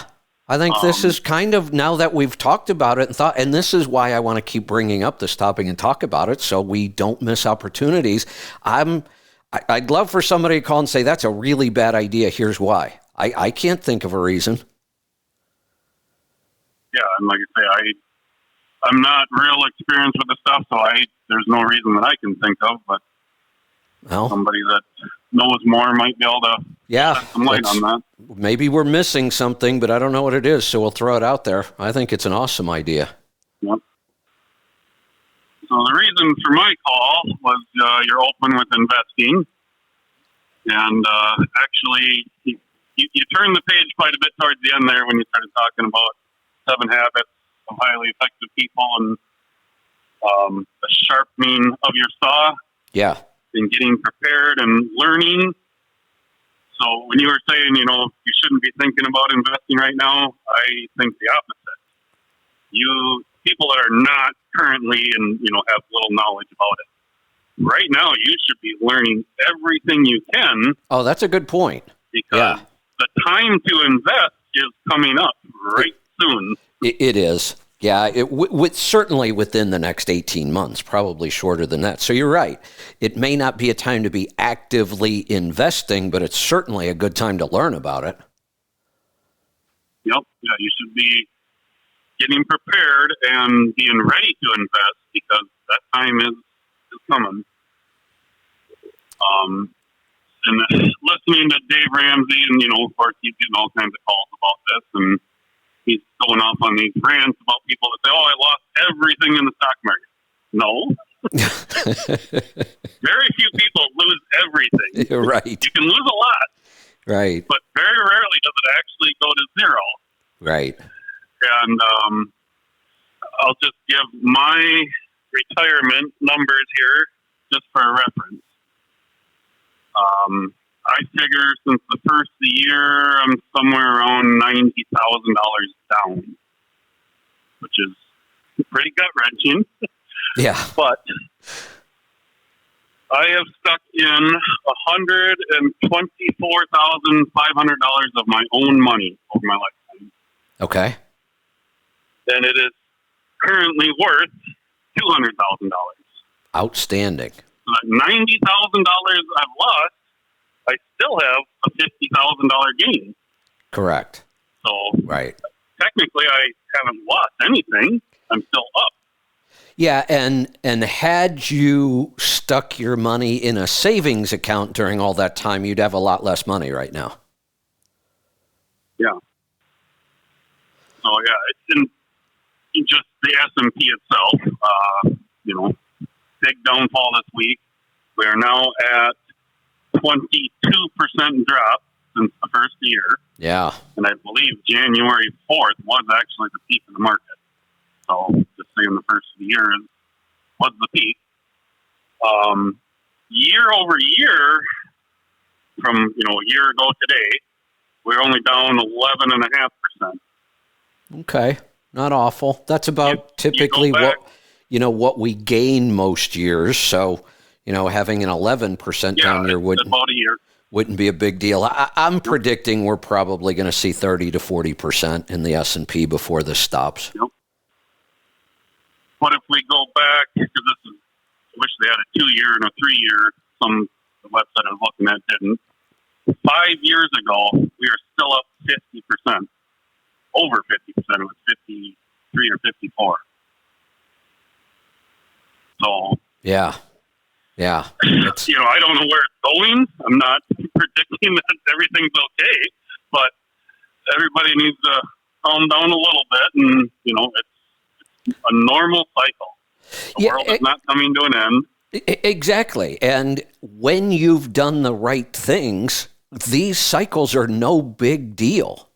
I think this is kind of, now that we've talked about it and this is why I want to keep bringing up this topic and talk about it so we don't miss opportunities. I'd love for somebody to call and say, that's a really bad idea. Here's why. I can't think of a reason. Yeah, and like I say, I'm not real experienced with the stuff, so there's no reason that I can think of, but somebody that knows more might be able to shed some light on that. Maybe we're missing something, but I don't know what it is, so we'll throw it out there. I think it's an awesome idea. Yep. So the reason for my call was you're open with investing, and actually you turned the page quite a bit towards the end there when you started talking about 7 habits of highly effective people and the sharpening of your saw. Yeah. And getting prepared and learning. So when you were saying, you shouldn't be thinking about investing right now, I think the opposite. People that are not currently and, have little knowledge about it. Right now, you should be learning everything you can. Oh, that's a good point. Because the time to invest is coming up right soon. It is. Yeah, certainly within the next 18 months, probably shorter than that. So you're right. It may not be a time to be actively investing, but it's certainly a good time to learn about it. Yep. Yeah, you should be getting prepared and being ready to invest because that time is coming. And listening to Dave Ramsey, and, of course, he's getting all kinds of calls about this, and he's going off on these rants about people that say, I lost everything in the stock market. No. Very few people lose everything. You're right. You can lose a lot. Right. But very rarely does it actually go to zero. Right. And I'll just give my retirement numbers here just for a reference. I figure since the first of the year, I'm somewhere around $90,000 down, which is pretty gut-wrenching. Yeah. But I have stuck in $124,500 of my own money over my lifetime. Okay. And it is currently worth $200,000. Outstanding. So that $90,000 I've lost, I still have a $50,000 gain. Correct. So right. Technically, I haven't lost anything. I'm still up. Yeah, and had you stuck your money in a savings account during all that time, you'd have a lot less money right now. Yeah. So yeah, it's in just the S&P itself. Big downfall this week. We are now at 22% drop since the first year. Yeah. And I believe January 4th was actually the peak of the market. So just saying the first of the year was the peak. Year over year, from a year ago today, we're only down 11.5%. Okay, not awful. That's about typically what we gain most years. So, having an 11% down year about a year. Wouldn't be a big deal. I'm predicting we're probably going to see 30 to 40% in the S&P before this stops. Yep. But if we go back, because I wish they had a 2-year and a 3-year. The website I was looking at didn't. 5 years ago, we were still up 50%. Over 50%. It was 53 or 54. So. Yeah. I don't know where it's going. I'm not predicting that everything's okay, but everybody needs to calm down a little bit, and it's a normal cycle. The world is not coming to an end. Exactly. And when you've done the right things, these cycles are no big deal.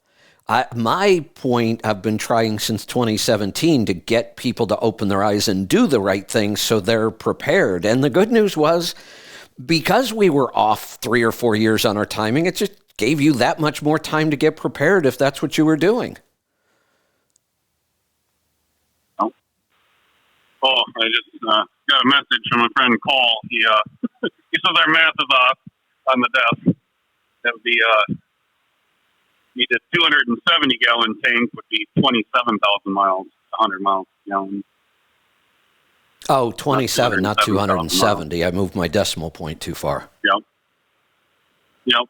My point, I've been trying since 2017 to get people to open their eyes and do the right things so they're prepared. And the good news was, because we were off 3 or 4 years on our timing, it just gave you that much more time to get prepared if that's what you were doing. Oh, I just got a message from a friend, Cole. He says our math is off on the desk. That would be need a 270-gallon tank would be 27,000 miles, 100 miles a gallon. Oh, 27, not 270. I moved my decimal point too far. Yep.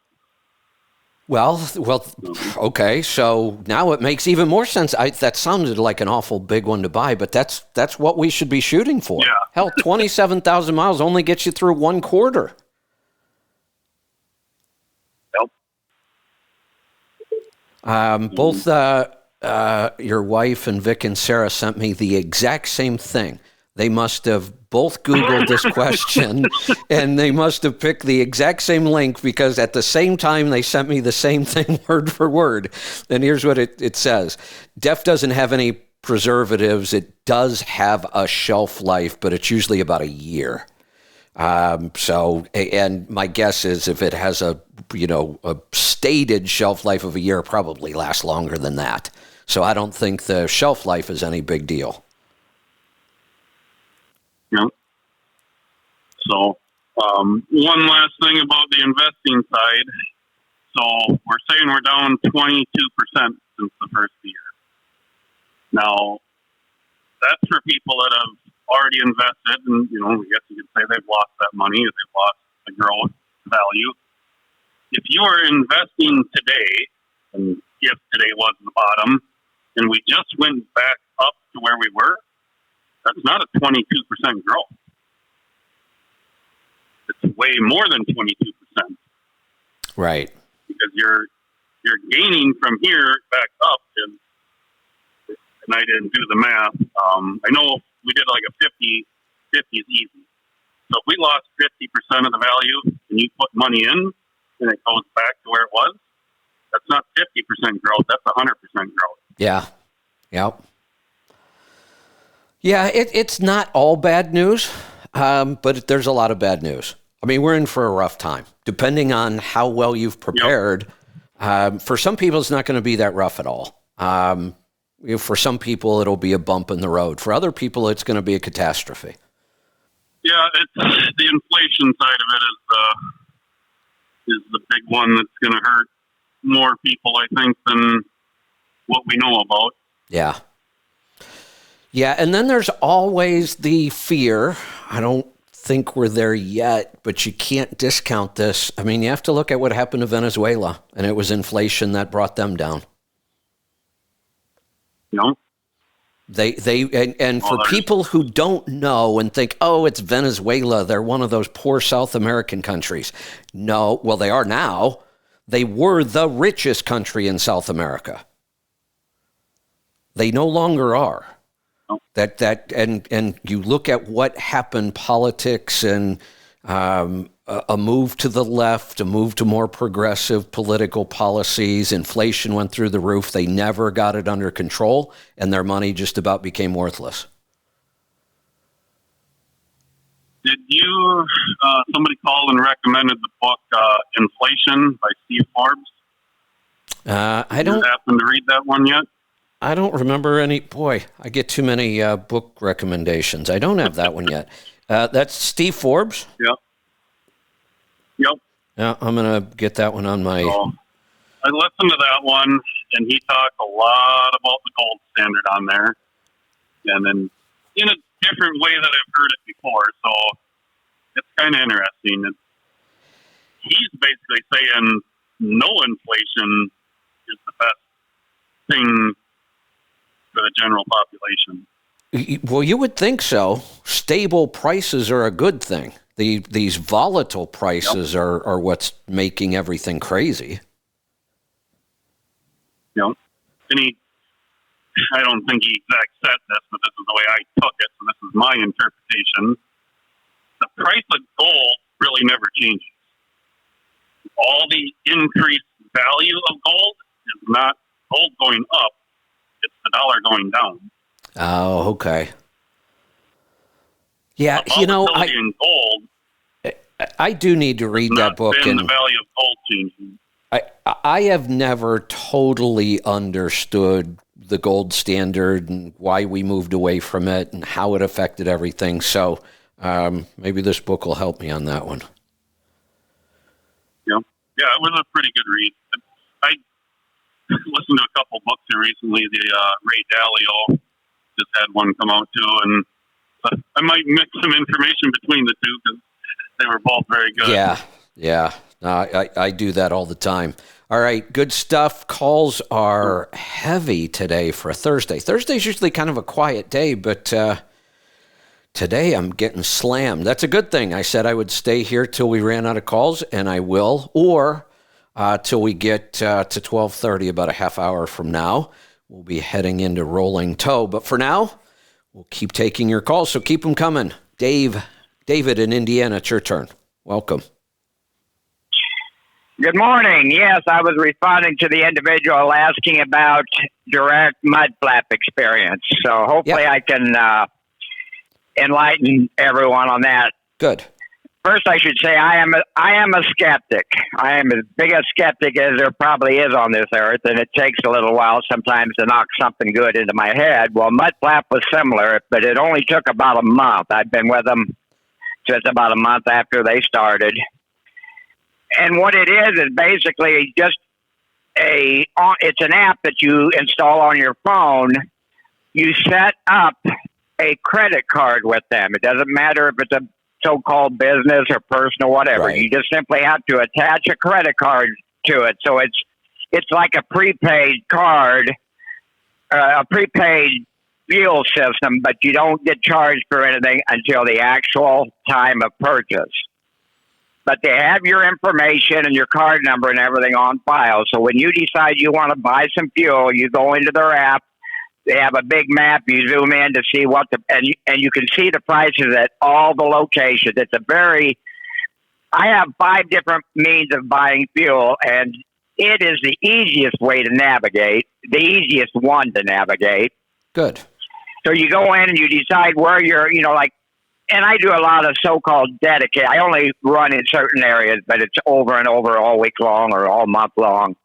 Well, okay. So now it makes even more sense. That sounded like an awful big one to buy, but that's what we should be shooting for. Yeah. Hell, 27,000 miles only gets you through 1 quarter. Yep. Both your wife and Vic and Sarah sent me the exact same thing. They must have both Googled this question, and they must have picked the exact same link, because at the same time they sent me the same thing word for word. And here's what it says. DEF doesn't have any preservatives. It does have a shelf life, but it's usually about a year. And my guess is if it has a stated shelf life of a year, it probably lasts longer than that. So I don't think the shelf life is any big deal. Yeah. So, one last thing about the investing side. So we're saying we're down 22% since the first year. Now, that's for people that have already invested, and I guess you could say they've lost that money, or they've lost the growth value. If you are investing today, and if today was the bottom, and we just went back up to where we were, that's not a 22% growth. It's way more than 22%. Right. Because you're gaining from here back up, and I didn't do the math. I know we did like a 50 is easy. So if we lost 50% of the value and you put money in and it goes back to where it was, that's not 50% growth, that's 100% growth. Yeah. Yep. Yeah, it's not all bad news, but there's a lot of bad news. I mean, we're in for a rough time. Depending on how well you've prepared, for some people it's not going to be that rough at all. For some people, it'll be a bump in the road. For other people, it's going to be a catastrophe. Yeah, it's the inflation side of it is the big one that's going to hurt more people, I think, than what we know about. Yeah. Yeah, and then there's always the fear. I don't think we're there yet, but you can't discount this. I mean, you have to look at what happened to Venezuela, and it was inflation that brought them down. No. And for people who don't know and think, oh, it's Venezuela, they're one of those poor South American countries. No, well, they are now. They were the richest country in South America. They no longer are. No. And you look at what happened, politics and a move to the left, a move to more progressive political policies. Inflation went through the roof. They never got it under control, and their money just about became worthless. Did you, somebody called and recommended the book Inflation by Steve Forbes? I don't Did you happen to read that one yet? I don't remember any. Boy, I get too many book recommendations. I don't have that one yet. That's Steve Forbes? Yep. Yeah, I'm going to get that one on my... So, I listened to that one, and he talked a lot about the gold standard on there. And then in a different way that I've heard it before. So it's kind of interesting. He's basically saying no inflation is the best thing for the general population. Well, you would think so. Stable prices are a good thing. These volatile prices are what's making everything crazy. And I don't think he exactly said this, but this is the way I took it, so this is my interpretation. The price of gold really never changes. All the increased value of gold is not gold going up, it's the dollar going down. Oh, okay. Yeah, in gold, I do need to read that book. And the value of gold changing. I have never totally understood the gold standard and why we moved away from it and how it affected everything. So maybe this book will help me on that one. Yeah, it was a pretty good read. I listened to a couple books here recently. The Ray Dalio just had one come out too, and I might mix some information between the two because they were both very good. Yeah. I do that all the time. All right, good stuff. Calls are heavy today for a Thursday. Thursday's usually kind of a quiet day, but today I'm getting slammed. That's a good thing. I said I would stay here till we ran out of calls, and I will, or till we get to 12:30, about a half hour from now. We'll be heading into Rolling Toe. But for now, we'll keep taking your calls, so keep them coming. David in Indiana, it's your turn. Welcome. Good morning. Yes, I was responding to the individual asking about direct mud flap experience. So hopefully I can enlighten everyone on that. Good. First, I should say I am a skeptic. I am as big a skeptic as there probably is on this earth, and it takes a little while sometimes to knock something good into my head. Well, mud flap was similar, but it only took about a month. I've been with them just about a month after they started. And what it is basically just it's an app that you install on your phone. You set up a credit card with them. It doesn't matter if it's a so-called business or personal, whatever. Right. You just simply have to attach a credit card to it. So it's like a prepaid card, a prepaid fuel system, but you don't get charged for anything until the actual time of purchase. But they have your information and your card number and everything on file. So when you decide you want to buy some fuel, you go into their app. They have a big map. You zoom in to see and you can see the prices at all the locations. I have 5 different means of buying fuel, and it is the easiest way to navigate, the easiest one to navigate. Good. So you go in and you decide where you're, and I do a lot of so-called dedicated. I only run in certain areas, but it's over and over all week long or all month long.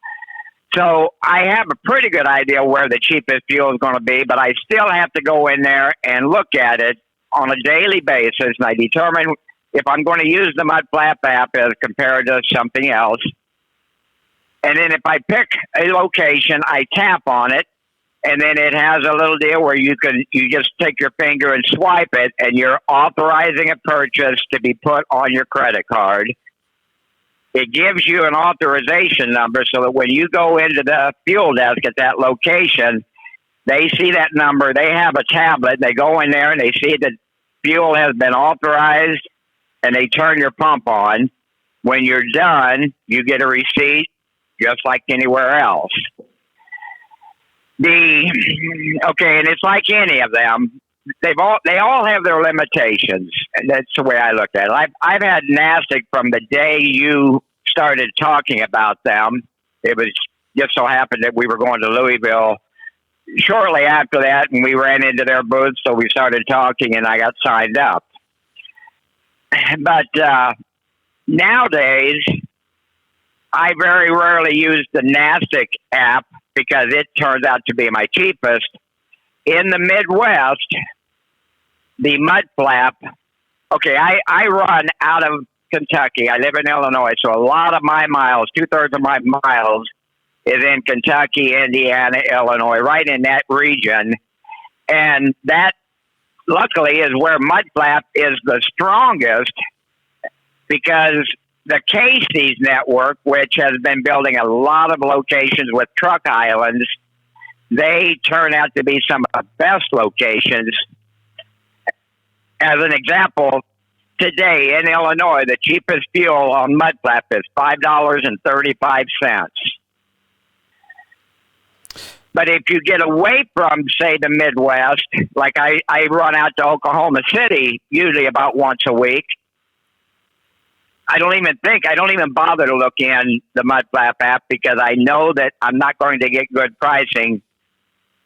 So I have a pretty good idea where the cheapest fuel is going to be, but I still have to go in there and look at it on a daily basis, and I determine if I'm going to use the Mud Flap app as compared to something else. And then if I pick a location, I tap on it, and then it has a little deal where you just take your finger and swipe it, and you're authorizing a purchase to be put on your credit card. It gives you an authorization number so that when you go into the fuel desk at that location, they see that number. They have a tablet. They go in there and they see that fuel has been authorized, and they turn your pump on. When you're done, you get a receipt just like anywhere else. And it's like any of them. they all have their limitations, and that's the way I look at it. I've had NASTIC from the day you started talking about them. It was just so happened that we were going to Louisville shortly after that, and we ran into their booth, so we started talking, and I got signed up. But nowadays, I very rarely use the NASTIC app because it turns out to be my cheapest. In the Midwest, the mud flap, okay, I run out of Kentucky. I live in Illinois, so a lot of my miles, 2/3 of my miles, is in Kentucky, Indiana, Illinois, right in that region. And that, luckily, is where mud flap is the strongest, because the Casey's network, which has been building a lot of locations with truck islands, they turn out to be some of the best locations. As an example, today in Illinois, the cheapest fuel on mud flap is $5.35. But if you get away from, say, the Midwest, like I run out to Oklahoma City usually about once a week, I don't even bother to look in the mud flap app because I know that I'm not going to get good pricing,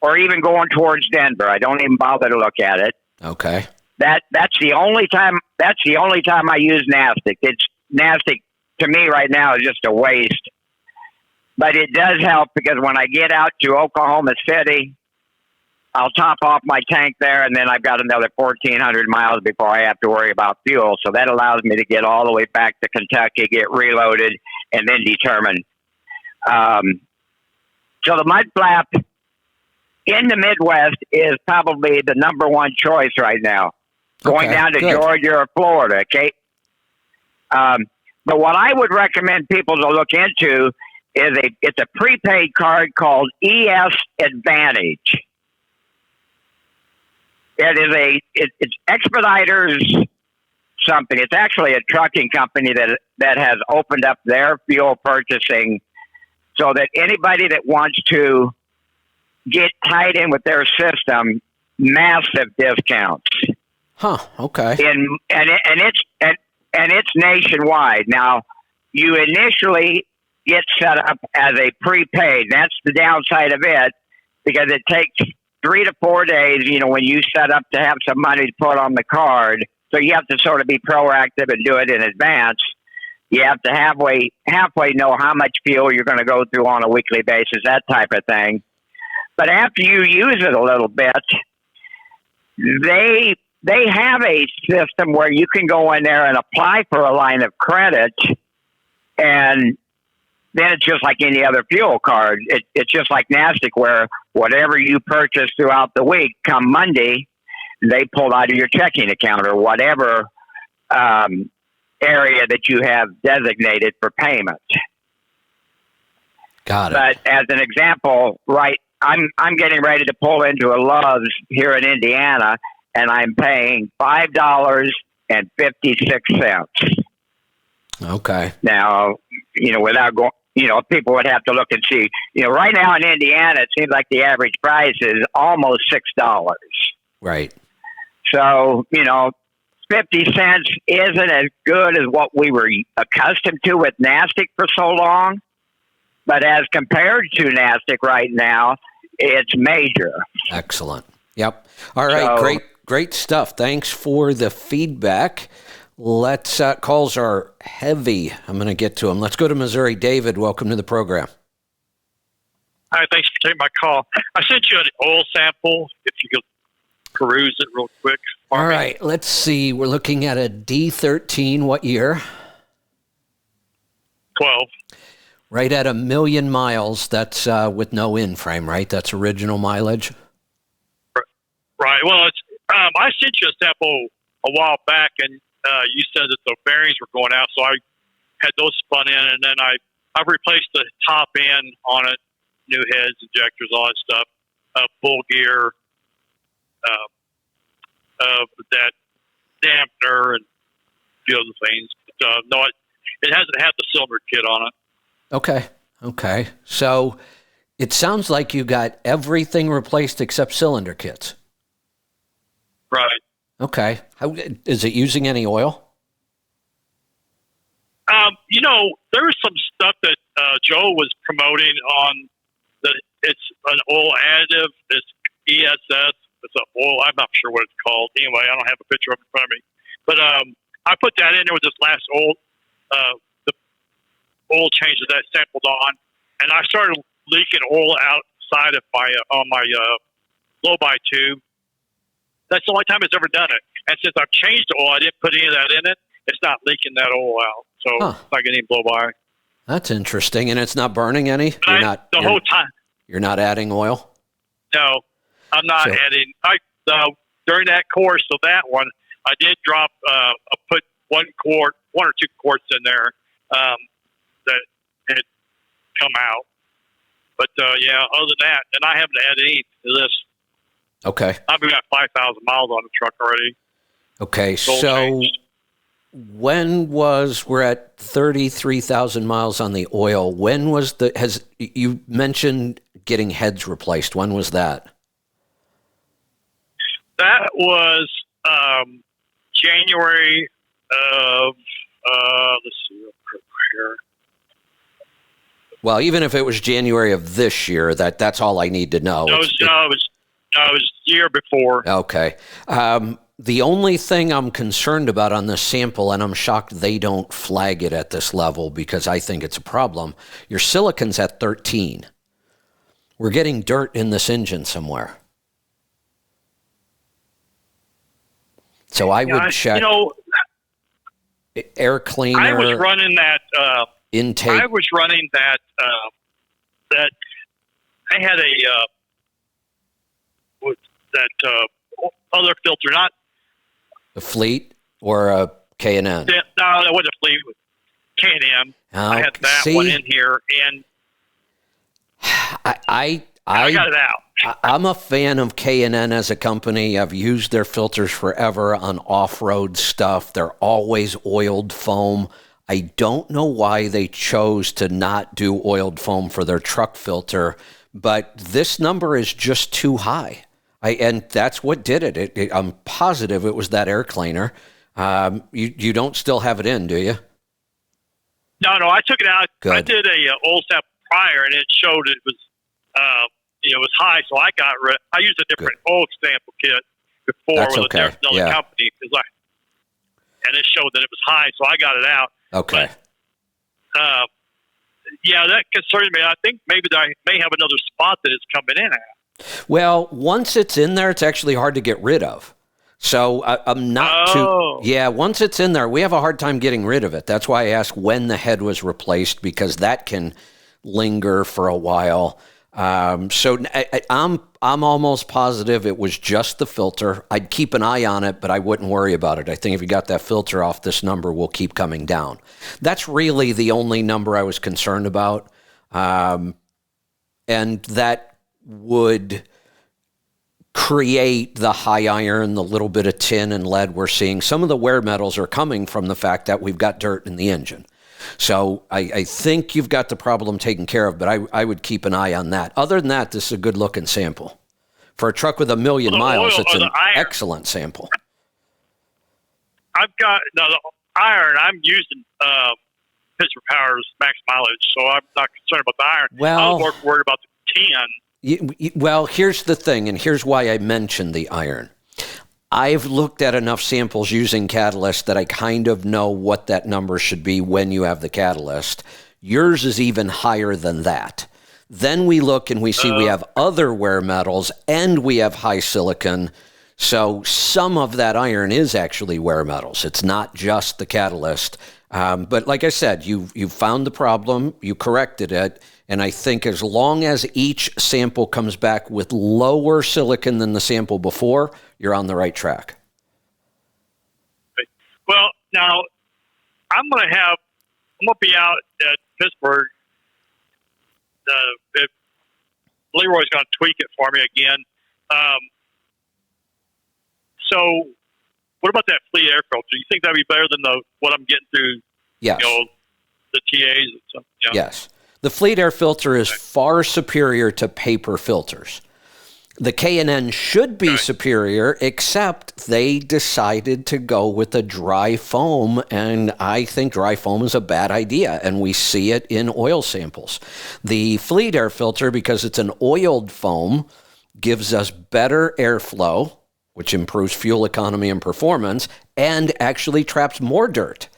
or even going towards Denver. I don't even bother to look at it. Okay. That's the only time I use NASTIC. It's NASTIC to me right now is just a waste. But it does help because when I get out to Oklahoma City, I'll top off my tank there, and then I've got another 1,400 miles before I have to worry about fuel. So that allows me to get all the way back to Kentucky, get reloaded, and then determine. So the mud flap in the Midwest is probably the number one choice right now. Going down to Georgia or Florida, okay? But what I would recommend people to look into is it's a prepaid card called ES Advantage. It's Expeditors something. It's actually a trucking company that has opened up their fuel purchasing so that anybody that wants to get tied in with their system, massive discounts. Huh. Okay. And it's nationwide. Now, you initially get set up as a prepaid. That's the downside of it, because it takes 3 to 4 days, when you set up to have some money to put on the card. So you have to sort of be proactive and do it in advance. You have to halfway know how much fuel you're going to go through on a weekly basis, that type of thing. But after you use it a little bit, they have a system where you can go in there and apply for a line of credit, and then it's just like any other fuel card. It's just like NASTIC, where whatever you purchase throughout the week, come Monday, they pull out of your checking account or whatever area that you have designated for payment. Got it. But as an example, I'm getting ready to pull into a Love's here in Indiana, and I'm paying $5.56. Okay. Now, without going, people would have to look and see. Right now in Indiana, it seems like the average price is almost $6. Right. So, 50 cents isn't as good as what we were accustomed to with NASTIC for so long. But as compared to NASTIC right now, it's major. Excellent. Yep. All right. So, Great stuff. Thanks for the feedback. Calls are heavy. I'm going to get to them. Let's go to Missouri. David, welcome to the program. Hi, thanks for taking my call. I sent you an oil sample, if you could peruse it real quick. All right, let's see. We're looking at a D13. What year? 12. Right at 1 million miles. That's with no in-frame, right? That's original mileage? Right. Well, I sent you a sample a while back, and you said that the bearings were going out, so I had those spun in, and then I've replaced the top end on it, new heads, injectors, all that stuff, full gear, that dampener, and a few other things. But, no, it hasn't had the cylinder kit on it. Okay. So it sounds like you got everything replaced except cylinder kits. Right. Okay. How is it using any oil? There was some stuff that Joe was promoting on it's an oil additive. It's ESS. It's an oil. I'm not sure what it's called. Anyway, I don't have a picture of it in front of me. But I put that in there with this last the oil change that I sampled on, and I started leaking oil outside of my on my blow by tube. That's the only time it's ever done it. And since I've changed the oil, I didn't put any of that in it. It's not leaking that oil out, so it's not getting blow by. That's interesting, and it's not burning any. Whole time. You're not adding oil. No, I'm not adding. During that course of that one, I did drop. I put one or two quarts in there that had come out. But other than that, and I haven't added any to this. Okay. I've got 5,000 miles on the truck already. Okay, so we're at 33,000 miles on the oil. When was you mentioned getting heads replaced? When was that? That was January of, let's see real quick here. Well, even if it was January of this year, that's all I need to know. It was the year before. Okay. The only thing I'm concerned about on this sample, and I'm shocked they don't flag it at this level because I think it's a problem, your silicon's at 13. We're getting dirt in this engine somewhere. So I would check air cleaner. I was running that intake. I was running that I had other filter, not a Fleet or a K&N? No, that wasn't a Fleet. K&M. I had that one in here, and I got it out. I'm a fan of K&N as a company. I've used their filters forever on off-road stuff. They're always oiled foam. I don't know why they chose to not do oiled foam for their truck filter, but this number is just too high. And that's what did it. I'm positive it was that air cleaner. You don't still have it in, do you? No, I took it out. Good. I did a oil sample prior, and it showed it was high. So I got rid. I used a different oil sample kit before That's with okay. another company and it showed that it was high. So I got it out. Okay. But, that concerns me. I think maybe I may have another spot that it's coming in at. Well, once it's in there, it's actually hard to get rid of. So I'm not too... Yeah, once it's in there, we have a hard time getting rid of it. That's why I asked when the head was replaced, because that can linger for a while. So I'm almost positive it was just the filter. I'd keep an eye on it, but I wouldn't worry about it. I think if you got that filter off, this number will keep coming down. That's really the only number I was concerned about. And that would create the high iron, the little bit of tin and lead we're seeing. Some of the wear metals are coming from the fact that we've got dirt in the engine. So I think you've got the problem taken care of, but I would keep an eye on that. Other than that, this is a good-looking sample. For a truck with 1 million miles, it's an excellent sample. I've got the iron. I'm using Pittsburgh Power's max mileage, so I'm not concerned about the iron. Well, I was more worried about the tin. Well, here's the thing, and here's why I mentioned the iron. I've looked at enough samples using catalyst that I kind of know what that number should be when you have the catalyst. Yours is even higher than that. Then we look and we see we have other wear metals and we have high silicon. So some of that iron is actually wear metals. It's not just the catalyst. But like I said, you found the problem, you corrected it, and I think as long as each sample comes back with lower silicon than the sample before, you're on the right track. Well, now I'm going to be out at Pittsburgh. If Leroy's going to tweak it for me again. So what about that Fleet air filter? Do you think that'd be better than what I'm getting through? Yes. The TAs and stuff. Yes. The Fleet air filter is far superior to paper filters. The K&N should be superior, except they decided to go with a dry foam, and I think dry foam is a bad idea, and we see it in oil samples. The Fleet air filter, because it's an oiled foam, gives us better airflow, which improves fuel economy and performance, and actually traps more dirt.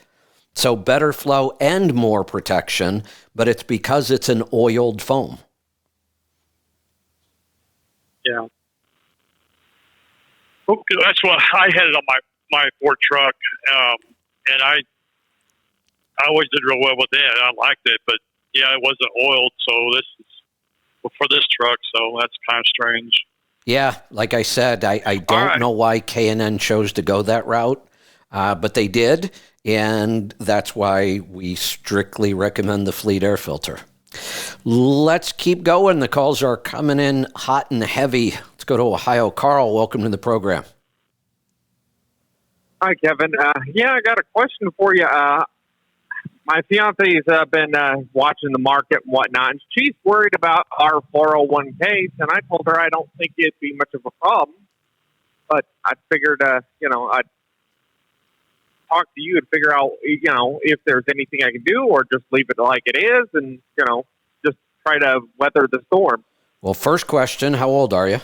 So better flow and more protection, but it's because it's an oiled foam. Yeah. Okay, that's what I had it on my Ford truck, and I always did real well with it. I liked it, but yeah, it wasn't oiled, so this is for this truck, so that's kind of strange. Yeah, like I said, I don't know why K&N chose to go that route, but they did, and that's why we strictly recommend the Fleet air filter. Let's keep going. The calls are coming in hot and heavy. Let's go to Ohio. Carl, welcome to the program. Hi, Kevin. I got a question for you. My fiance's been watching the market and whatnot, and she's worried about our 401ks, and I told her I don't think it'd be much of a problem, but I figured, I'd talk to you and figure out, if there's anything I can do or just leave it like it is and, just try to weather the storm. Well, first question, how old are you?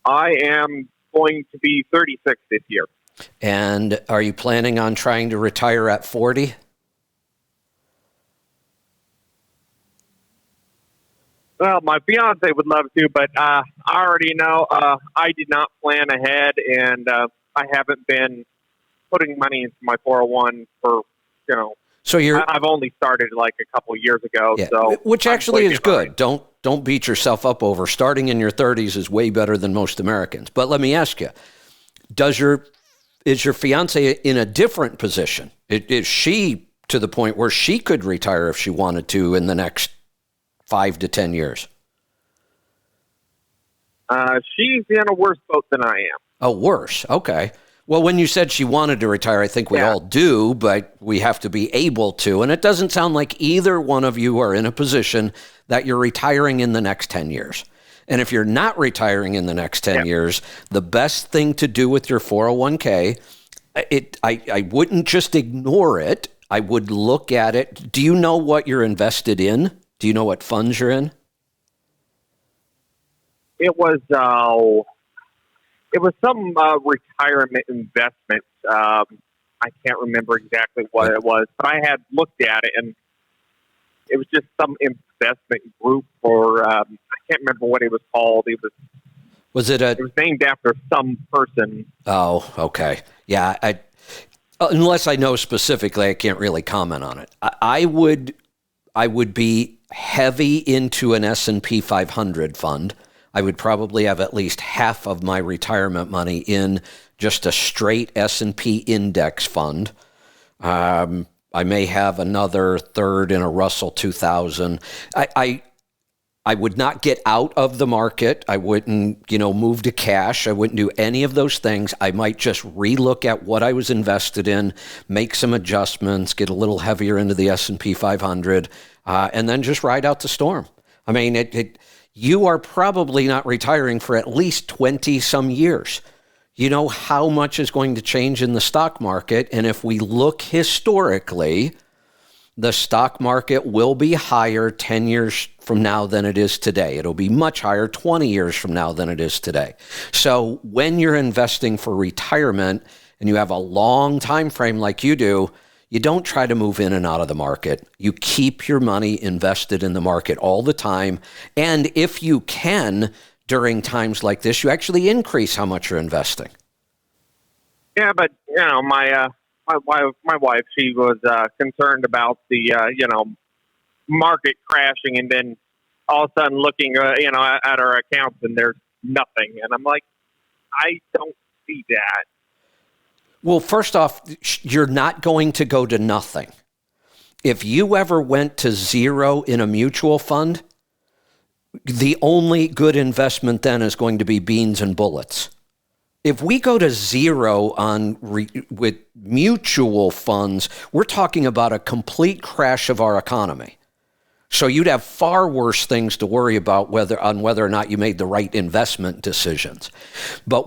I am going to be 36 this year. And are you planning on trying to retire at 40? Well, my fiance would love to, but I already know I did not plan ahead, and I haven't been putting money into my 401 for, So I've only started like a couple years ago. Yeah, so which actually is good. Don't beat yourself up over. Starting in your 30s is way better than most Americans. But let me ask you, is your fiance in a different position? Is she to the point where she could retire if she wanted to in the next 5 to 10 years? She's in a worse boat than I am. Oh, worse. Okay. Well, when you said she wanted to retire, I think we all do, but we have to be able to. And it doesn't sound like either one of you are in a position that you're retiring in the next 10 years. And if you're not retiring in the next 10 years, the best thing to do with your 401k, I wouldn't just ignore it. I would look at it. Do you know what you're invested in? Do you know what funds you're in? It was some retirement investment. I can't remember exactly what it was, but I had looked at it, and it was just some investment group, or I can't remember what it was called. It was named after some person. Oh, okay. Yeah, unless I know specifically, I can't really comment on it. I would be heavy into an S&P 500 fund. I would probably have at least half of my retirement money in just a straight S&P index fund. I may have another third in a Russell 2000. I would not get out of the market. I wouldn't, move to cash. I wouldn't do any of those things. I might just relook at what I was invested in, make some adjustments, get a little heavier into the S&P 500, and then just ride out the storm. I mean, you are probably not retiring for at least 20 some years. You know how much is going to change in the stock market. And if we look historically, the stock market will be higher 10 years from now than it is today. It'll be much higher 20 years from now than it is today. So when you're investing for retirement and you have a long time frame like you do, you don't try to move in and out of the market. You keep your money invested in the market all the time. And if you can, during times like this, you actually increase how much you're investing. Yeah, but, my wife, she was concerned about the, market crashing, and then all of a sudden looking, at our accounts, and there's nothing. And I'm like, I don't see that. Well, first off, you're not going to go to nothing. If you ever went to zero in a mutual fund, the only good investment then is going to be beans and bullets. If we go to zero with mutual funds, we're talking about a complete crash of our economy. So you'd have far worse things to worry about whether or not you made the right investment decisions. But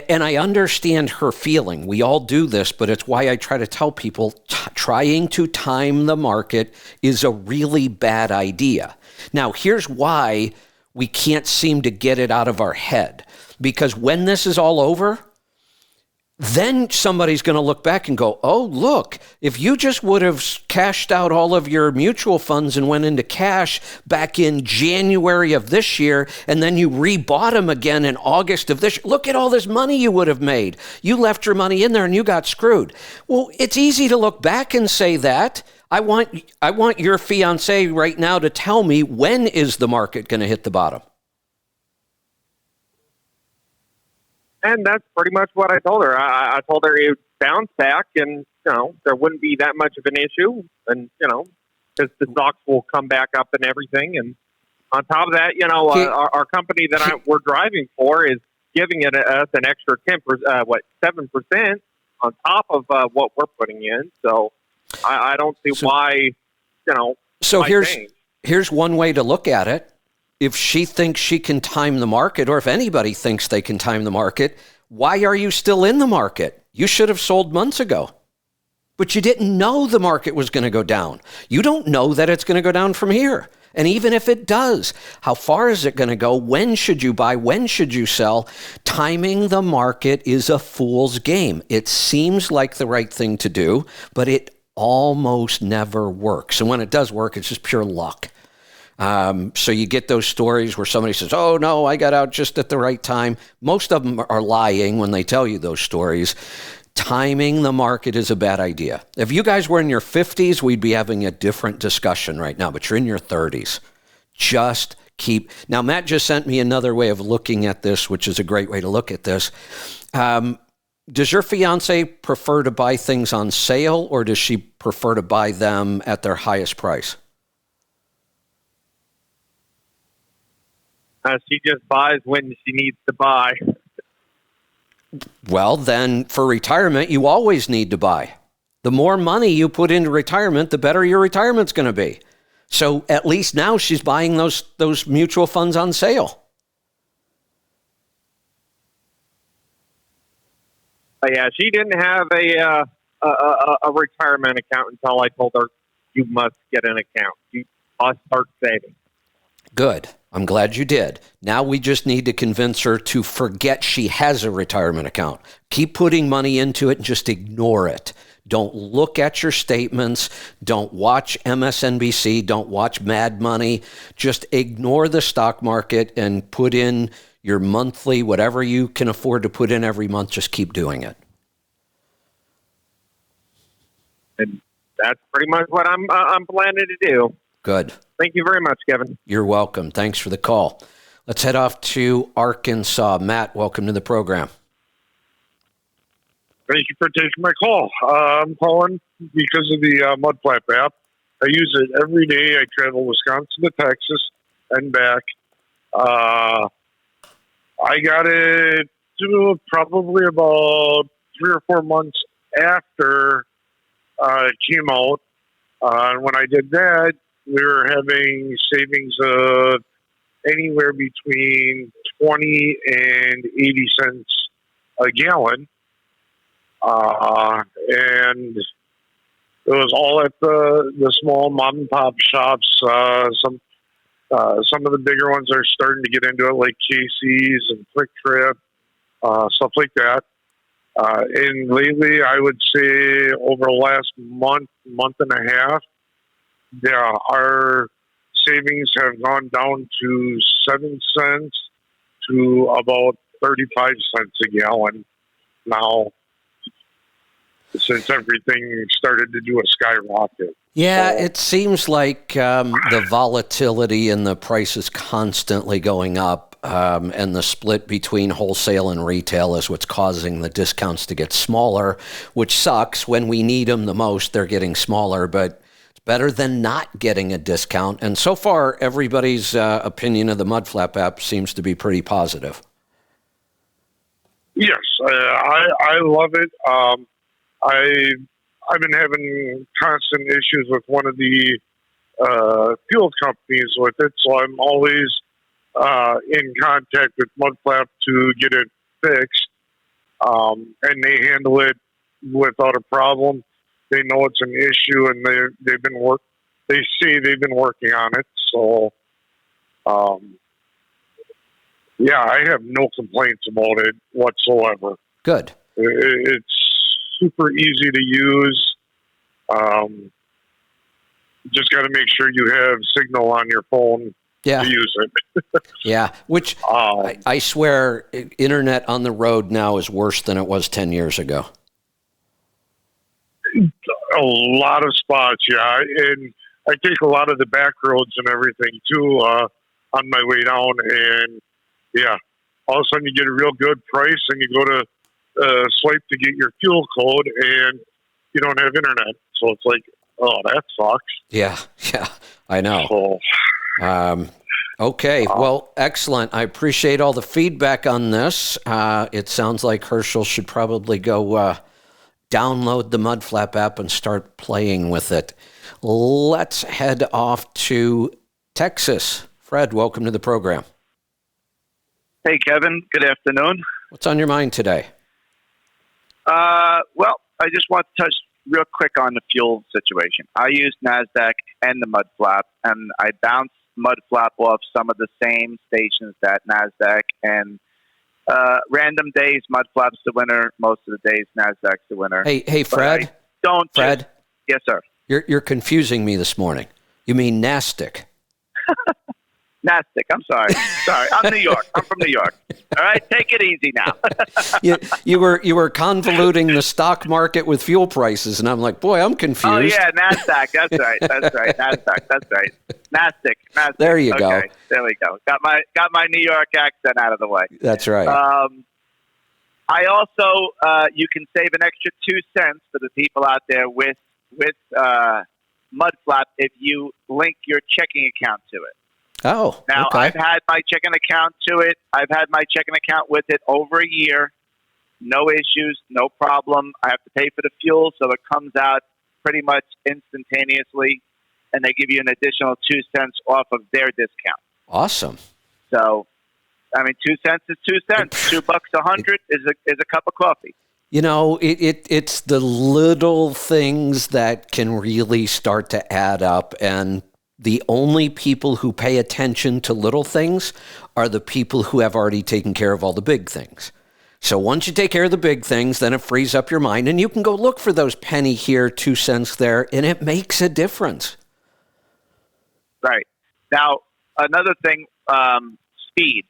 and I understand her feeling. We all do this, but it's why I try to tell people trying to time the market is a really bad idea. Now, here's why we can't seem to get it out of our head. Because when this is all over, then somebody's going to look back and go, oh, look, if you just would have cashed out all of your mutual funds and went into cash back in January of this year, and then you rebought them again in August of this year, look at all this money you would have made. You left your money in there and you got screwed. Well, it's easy to look back and say that. I want your fiance right now to tell me, when is the market going to hit the bottom? And that's pretty much what I told her. I told her it would bounce back, and there wouldn't be that much of an issue, and because the stocks will come back up and everything. And on top of that, our company that we're driving for is giving us an extra 7% on top of what we're putting in. So I don't see why. So here's one way to look at it. If she thinks she can time the market, or if anybody thinks they can time the market, why are you still in the market? You should have sold months ago. But you didn't know the market was going to go down. You don't know that it's going to go down from here. And even if it does, how far is it going to go? When should you buy? When should you sell? Timing the market is a fool's game. It seems like the right thing to do, but it almost never works. And when it does work, it's just pure luck. So you get those stories where somebody says, oh, no, I got out just at the right time. Most of them are lying when they tell you those stories. Timing the market is a bad idea. If you guys were in your 50s, we'd be having a different discussion right now, but you're in your 30s. Just keep. Now, Matt just sent me another way of looking at this, which is a great way to look at this. Does your fiance prefer to buy things on sale, or does she prefer to buy them at their highest price? She just buys when she needs to buy. Well, then for retirement, you always need to buy. The more money you put into retirement, the better your retirement's going to be. So at least now she's buying those mutual funds on sale. Yeah, she didn't have a retirement account until I told her, you must get an account. You must start saving. Good. I'm glad you did. Now we just need to convince her to forget she has a retirement account. Keep putting money into it and just ignore it. Don't look at your statements. Don't watch MSNBC. Don't watch Mad Money. Just ignore the stock market and put in your monthly, whatever you can afford to put in every month. Just keep doing it. And that's pretty much what I'm planning to do. Good. Thank you very much, Kevin. You're welcome. Thanks for the call. Let's head off to Arkansas. Matt, welcome to the program. Thank you for taking my call. I'm calling because of the Mudflap app. I use it every day. I travel Wisconsin to Texas and back. I got it probably about 3 or 4 months after it came out. And when I did that, we were having savings of anywhere between 20 and 80 cents a gallon. And it was all at the small mom and pop shops. Some of the bigger ones are starting to get into it, like Casey's and Quick Trip, stuff like that. And lately, I would say over the last month and a half, our savings have gone down to 7 cents to about 35 cents a gallon now, since everything started to do a skyrocket. Yeah, it seems like the volatility and the prices constantly going up, and the split between wholesale and retail is what's causing the discounts to get smaller, which sucks. When we need them the most, they're getting smaller, but it's better than not getting a discount. And so far, everybody's opinion of the Mudflap app seems to be pretty positive. Yes, I love it. I've been having constant issues with one of the fuel companies with it, so I'm always in contact with Mudflap to get it fixed. And they handle it without a problem. They know it's an issue, and they've been They say they've been working on it. So, yeah, I have no complaints about it whatsoever. Good. It's super easy to use. Just got to make sure you have signal on your phone to use it. Yeah, which I swear, internet on the road now is worse than it was 10 years ago. A lot of spots, yeah. And I take a lot of the back roads and everything, too, on my way down. And, yeah, all of a sudden you get a real good price and you go to swipe to get your fuel code and you don't have internet. So it's like, oh, that sucks. Yeah, I know. So, okay, well, excellent. I appreciate all the feedback on this. It sounds like Herschel should probably go download the Mudflap app and start playing with it. Let's head off to Texas. Fred, welcome to the program. Hey, Kevin. Good afternoon. What's on your mind today? Well, I just want to touch real quick on the fuel situation. I use NASDAQ and the Mudflap, and I bounce Mudflap off some of the same stations that NASDAQ, and random days Mudflap's the winner, most of the days NASDAQ's the winner. Hey, Fred. Fred? Yes, sir. You're confusing me this morning. You mean NASDAQ? NASDAQ. I'm sorry. I'm New York. I'm from New York. All right, take it easy now. you were convoluting the stock market with fuel prices, and I'm like, boy, I'm confused. Oh yeah, NASDAQ. That's right. NASDAQ. That's right. NASDAQ. There you go. Okay, there we go. Got my New York accent out of the way. That's right. I also you can save an extra 2 cents for the people out there with Mudflap if you link your checking account to it. Oh, now okay. I've had my checking account to it. I've had my checking account with it over a year. No issues, no problem. I have to pay for the fuel, so it comes out pretty much instantaneously, and they give you an additional 2 cents off of their discount. Awesome. So, I mean, 2 cents is 2 cents. $2 100 is a cup of coffee. You know, it's the little things that can really start to add up, and the only people who pay attention to little things are the people who have already taken care of all the big things. So once you take care of the big things, then it frees up your mind, and you can go look for those penny here, 2 cents there, and it makes a difference. Right. Now, another thing, speed,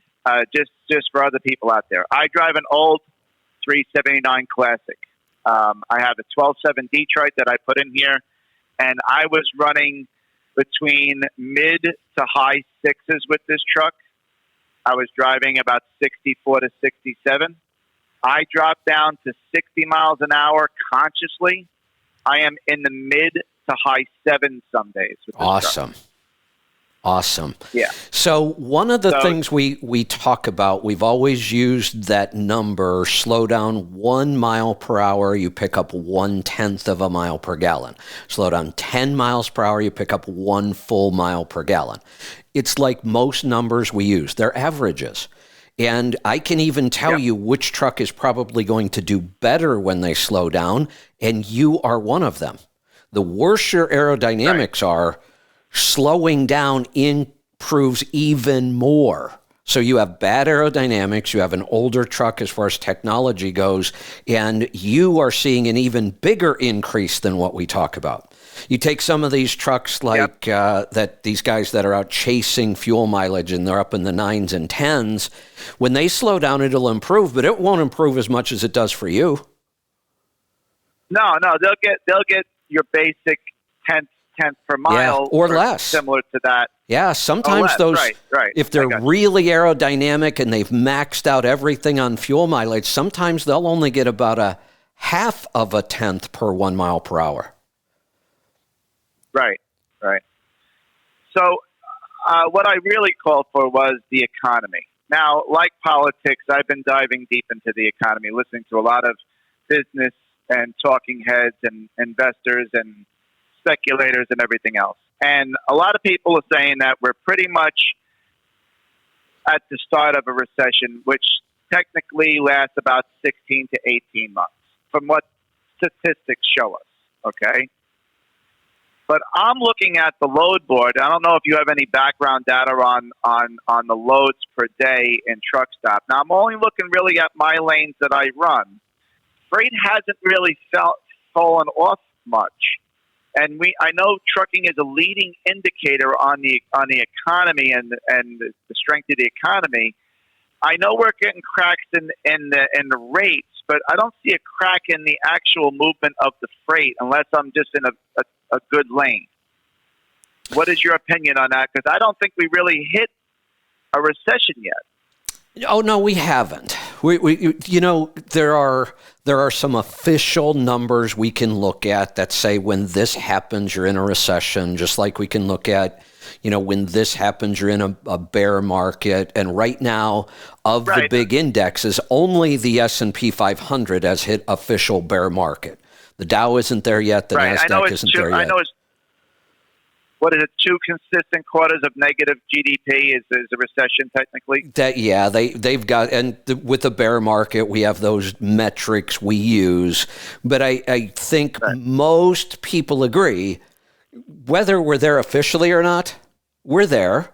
just for other people out there. I drive an old 379 Classic. I have a 12.7 Detroit that I put in here, and I was running between mid to high sixes with this truck. I was driving about 64 to 67. I dropped down to 60 miles an hour consciously. I am in the mid to high sevens some days with this truck. Awesome. Yeah. So one of the things we talk about, we've always used that number, slow down 1 mile per hour, you pick up 1/10 of a mile per gallon. Slow down 10 miles per hour, you pick up 1 full mile per gallon. It's like most numbers we use. They're averages. And I can even tell you which truck is probably going to do better when they slow down, and you are one of them. The worse your aerodynamics are, slowing down improves even more. So you have bad aerodynamics, you have an older truck as far as technology goes, and you are seeing an even bigger increase than what we talk about. You take some of these trucks like that, these guys that are out chasing fuel mileage and they're up in the 9s and 10s. When they slow down, it'll improve, but it won't improve as much as it does for you. No, they'll get your basic 10th per mile or less, similar to that. Yeah, sometimes those, right. If they're really aerodynamic and they've maxed out everything on fuel mileage, sometimes they'll only get about a 1/2 of a tenth per 1 mile per hour. Right. So what I really called for was the economy. Now, like politics, I've been diving deep into the economy, listening to a lot of business and talking heads and investors and speculators and everything else. And a lot of people are saying that we're pretty much at the start of a recession, which technically lasts about 16 to 18 months, from what statistics show us, okay? But I'm looking at the load board. I don't know if you have any background data on the loads per day in truck stop. Now, I'm only looking really at my lanes that I run. Freight hasn't really fallen off much. And I know trucking is a leading indicator on the economy and the strength of the economy. I know we're getting cracks in the rates, but I don't see a crack in the actual movement of the freight unless I'm just in a good lane. What is your opinion on that? Because I don't think we really hit a recession yet. Oh no, we haven't. We there are some official numbers we can look at that say when this happens, you're in a recession. Just like we can look at, when this happens, you're in a bear market. And right now, of the big indexes, only the S&P 500 has hit official bear market. The Dow isn't there yet. The NASDAQ isn't there yet. I know it's, what is it, 2 consistent quarters of negative GDP is a recession technically? They've got, and with the bear market, we have those metrics we use. But I think most people agree, whether we're there officially or not, we're there.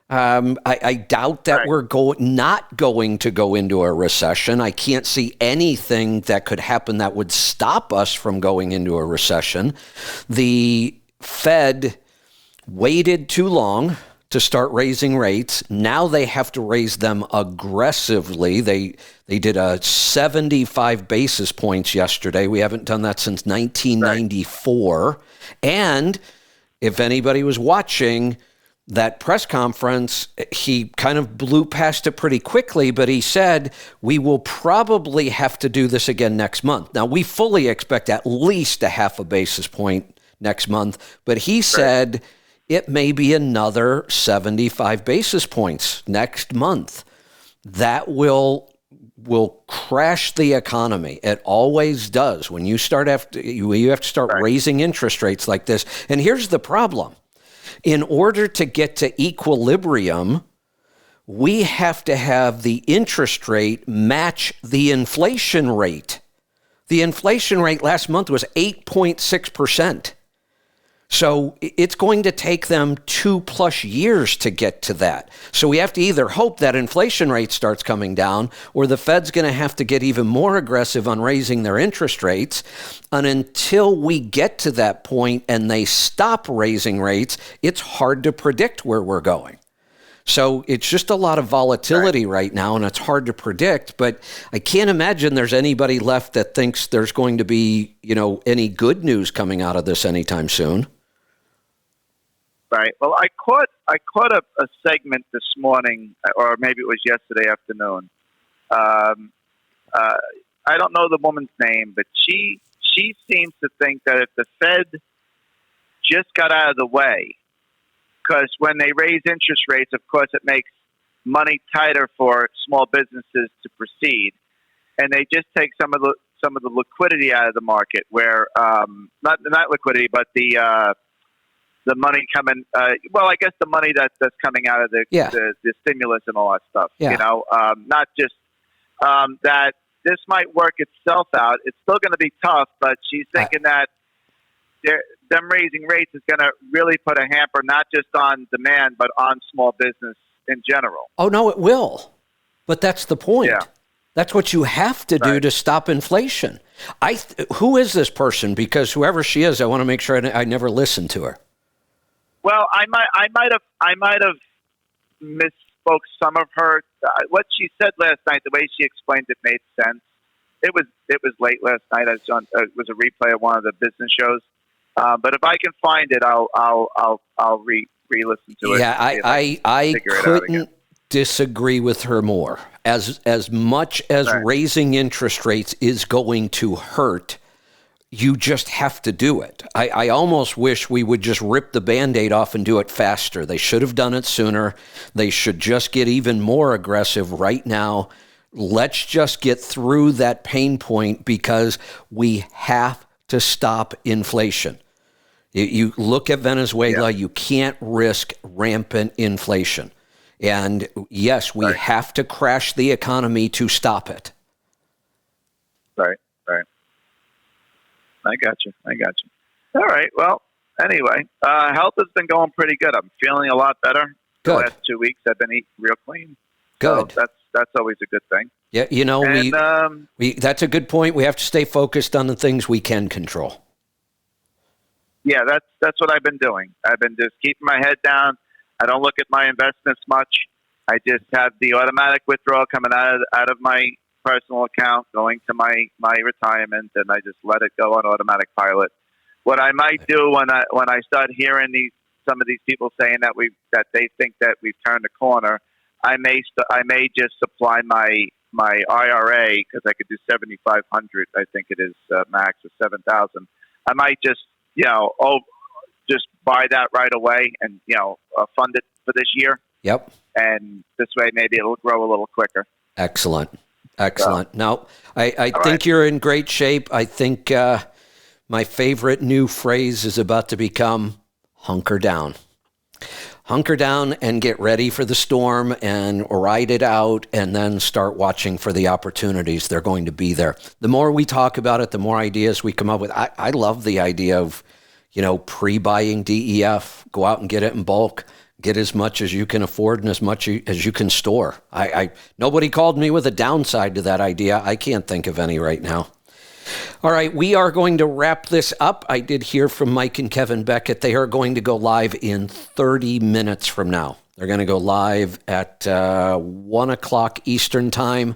I doubt that we're not going to go into a recession. I can't see anything that could happen that would stop us from going into a recession. The Fed waited too long to start raising rates. Now they have to raise them aggressively. They did a 75 basis points yesterday. We haven't done that since 1994. And if anybody was watching that press conference, he kind of blew past it pretty quickly, but he said, we will probably have to do this again next month. Now, we fully expect at least a half a basis point next month, but he said it may be another 75 basis points next month. That will crash the economy. It always does. When you have to start raising interest rates like this. And here's the problem. In order to get to equilibrium, we have to have the interest rate match the inflation rate. The inflation rate last month was 8.6%. So it's going to take them 2+ years to get to that. So we have to either hope that inflation rate starts coming down, or the Fed's going to have to get even more aggressive on raising their interest rates. And until we get to that point and they stop raising rates, it's hard to predict where we're going. So it's just a lot of volatility right now, and it's hard to predict. But I can't imagine there's anybody left that thinks there's going to be, any good news coming out of this anytime soon. Right. Well, I caught a segment this morning, or maybe it was yesterday afternoon. I don't know the woman's name, but she seems to think that if the Fed just got out of the way, because when they raise interest rates, of course, it makes money tighter for small businesses to proceed, and they just take some of the liquidity out of the market, where not liquidity, but the money coming, I guess the money that's coming out of the stimulus and all that stuff, not just that this might work itself out. It's still going to be tough, but she's thinking that them raising rates is going to really put a hamper not just on demand, but on small business in general. Oh, no, it will. But that's the point. Yeah. That's what you have to do to stop inflation. Who is this person? Because whoever she is, I want to make sure I never listen to her. Well, I might have misspoke some of her. What she said last night, the way she explained it made sense. It was late last night. It was a replay of one of the business shows. But if I can find it, I'll re-listen to it. Yeah, I couldn't disagree with her more. As much as raising interest rates is going to hurt, you just have to do it. I almost wish we would just rip the Band-Aid off and do it faster. They should have done it sooner. They should just get even more aggressive right now. Let's just get through that pain point because we have to stop inflation. You look at Venezuela, you can't risk rampant inflation. And yes, we have to crash the economy to stop it. Right. I got you. All right. Well, anyway, health has been going pretty good. I'm feeling a lot better. Good. The last 2 weeks, I've been eating real clean. Good. So that's always a good thing. Yeah, And, we that's a good point. We have to stay focused on the things we can control. Yeah, that's what I've been doing. I've been just keeping my head down. I don't look at my investments much. I just have the automatic withdrawal coming out of my personal account, going to my retirement, and I just let it go on automatic pilot. What I might do when I start hearing some of these people saying that they think that we've turned a corner, I may just supply my IRA, because I could do 7,500. I think it is max of 7,000. I might just just buy that right away and fund it for this year. Yep. And this way, maybe it'll grow a little quicker. Excellent. Now, I think you're in great shape. I think my favorite new phrase is about to become hunker down. Hunker down and get ready for the storm and ride it out, and then start watching for the opportunities. They're going to be there. The more we talk about it, the more ideas we come up with. I love the idea of, pre-buying DEF. Go out and get it in bulk. Get as much as you can afford and as much as you can store. Nobody called me with a downside to that idea. I can't think of any right now. All right, we are going to wrap this up. I did hear from Mike and Kevin Beckett. They are going to go live in 30 minutes from now. They're going to go live at 1 o'clock Eastern Time,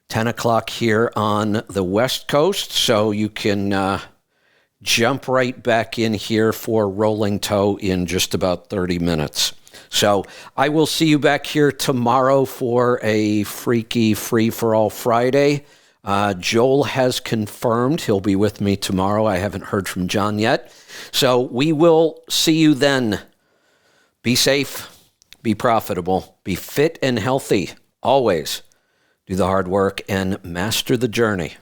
10 o'clock here on the West Coast. So you can jump right back in here for Rolling Toe in just about 30 minutes. So I will see you back here tomorrow for a freaky free-for-all Friday. Joel has confirmed he'll be with me tomorrow. I haven't heard from John yet. So we will see you then. Be safe, be profitable, be fit and healthy. Always do the hard work and master the journey.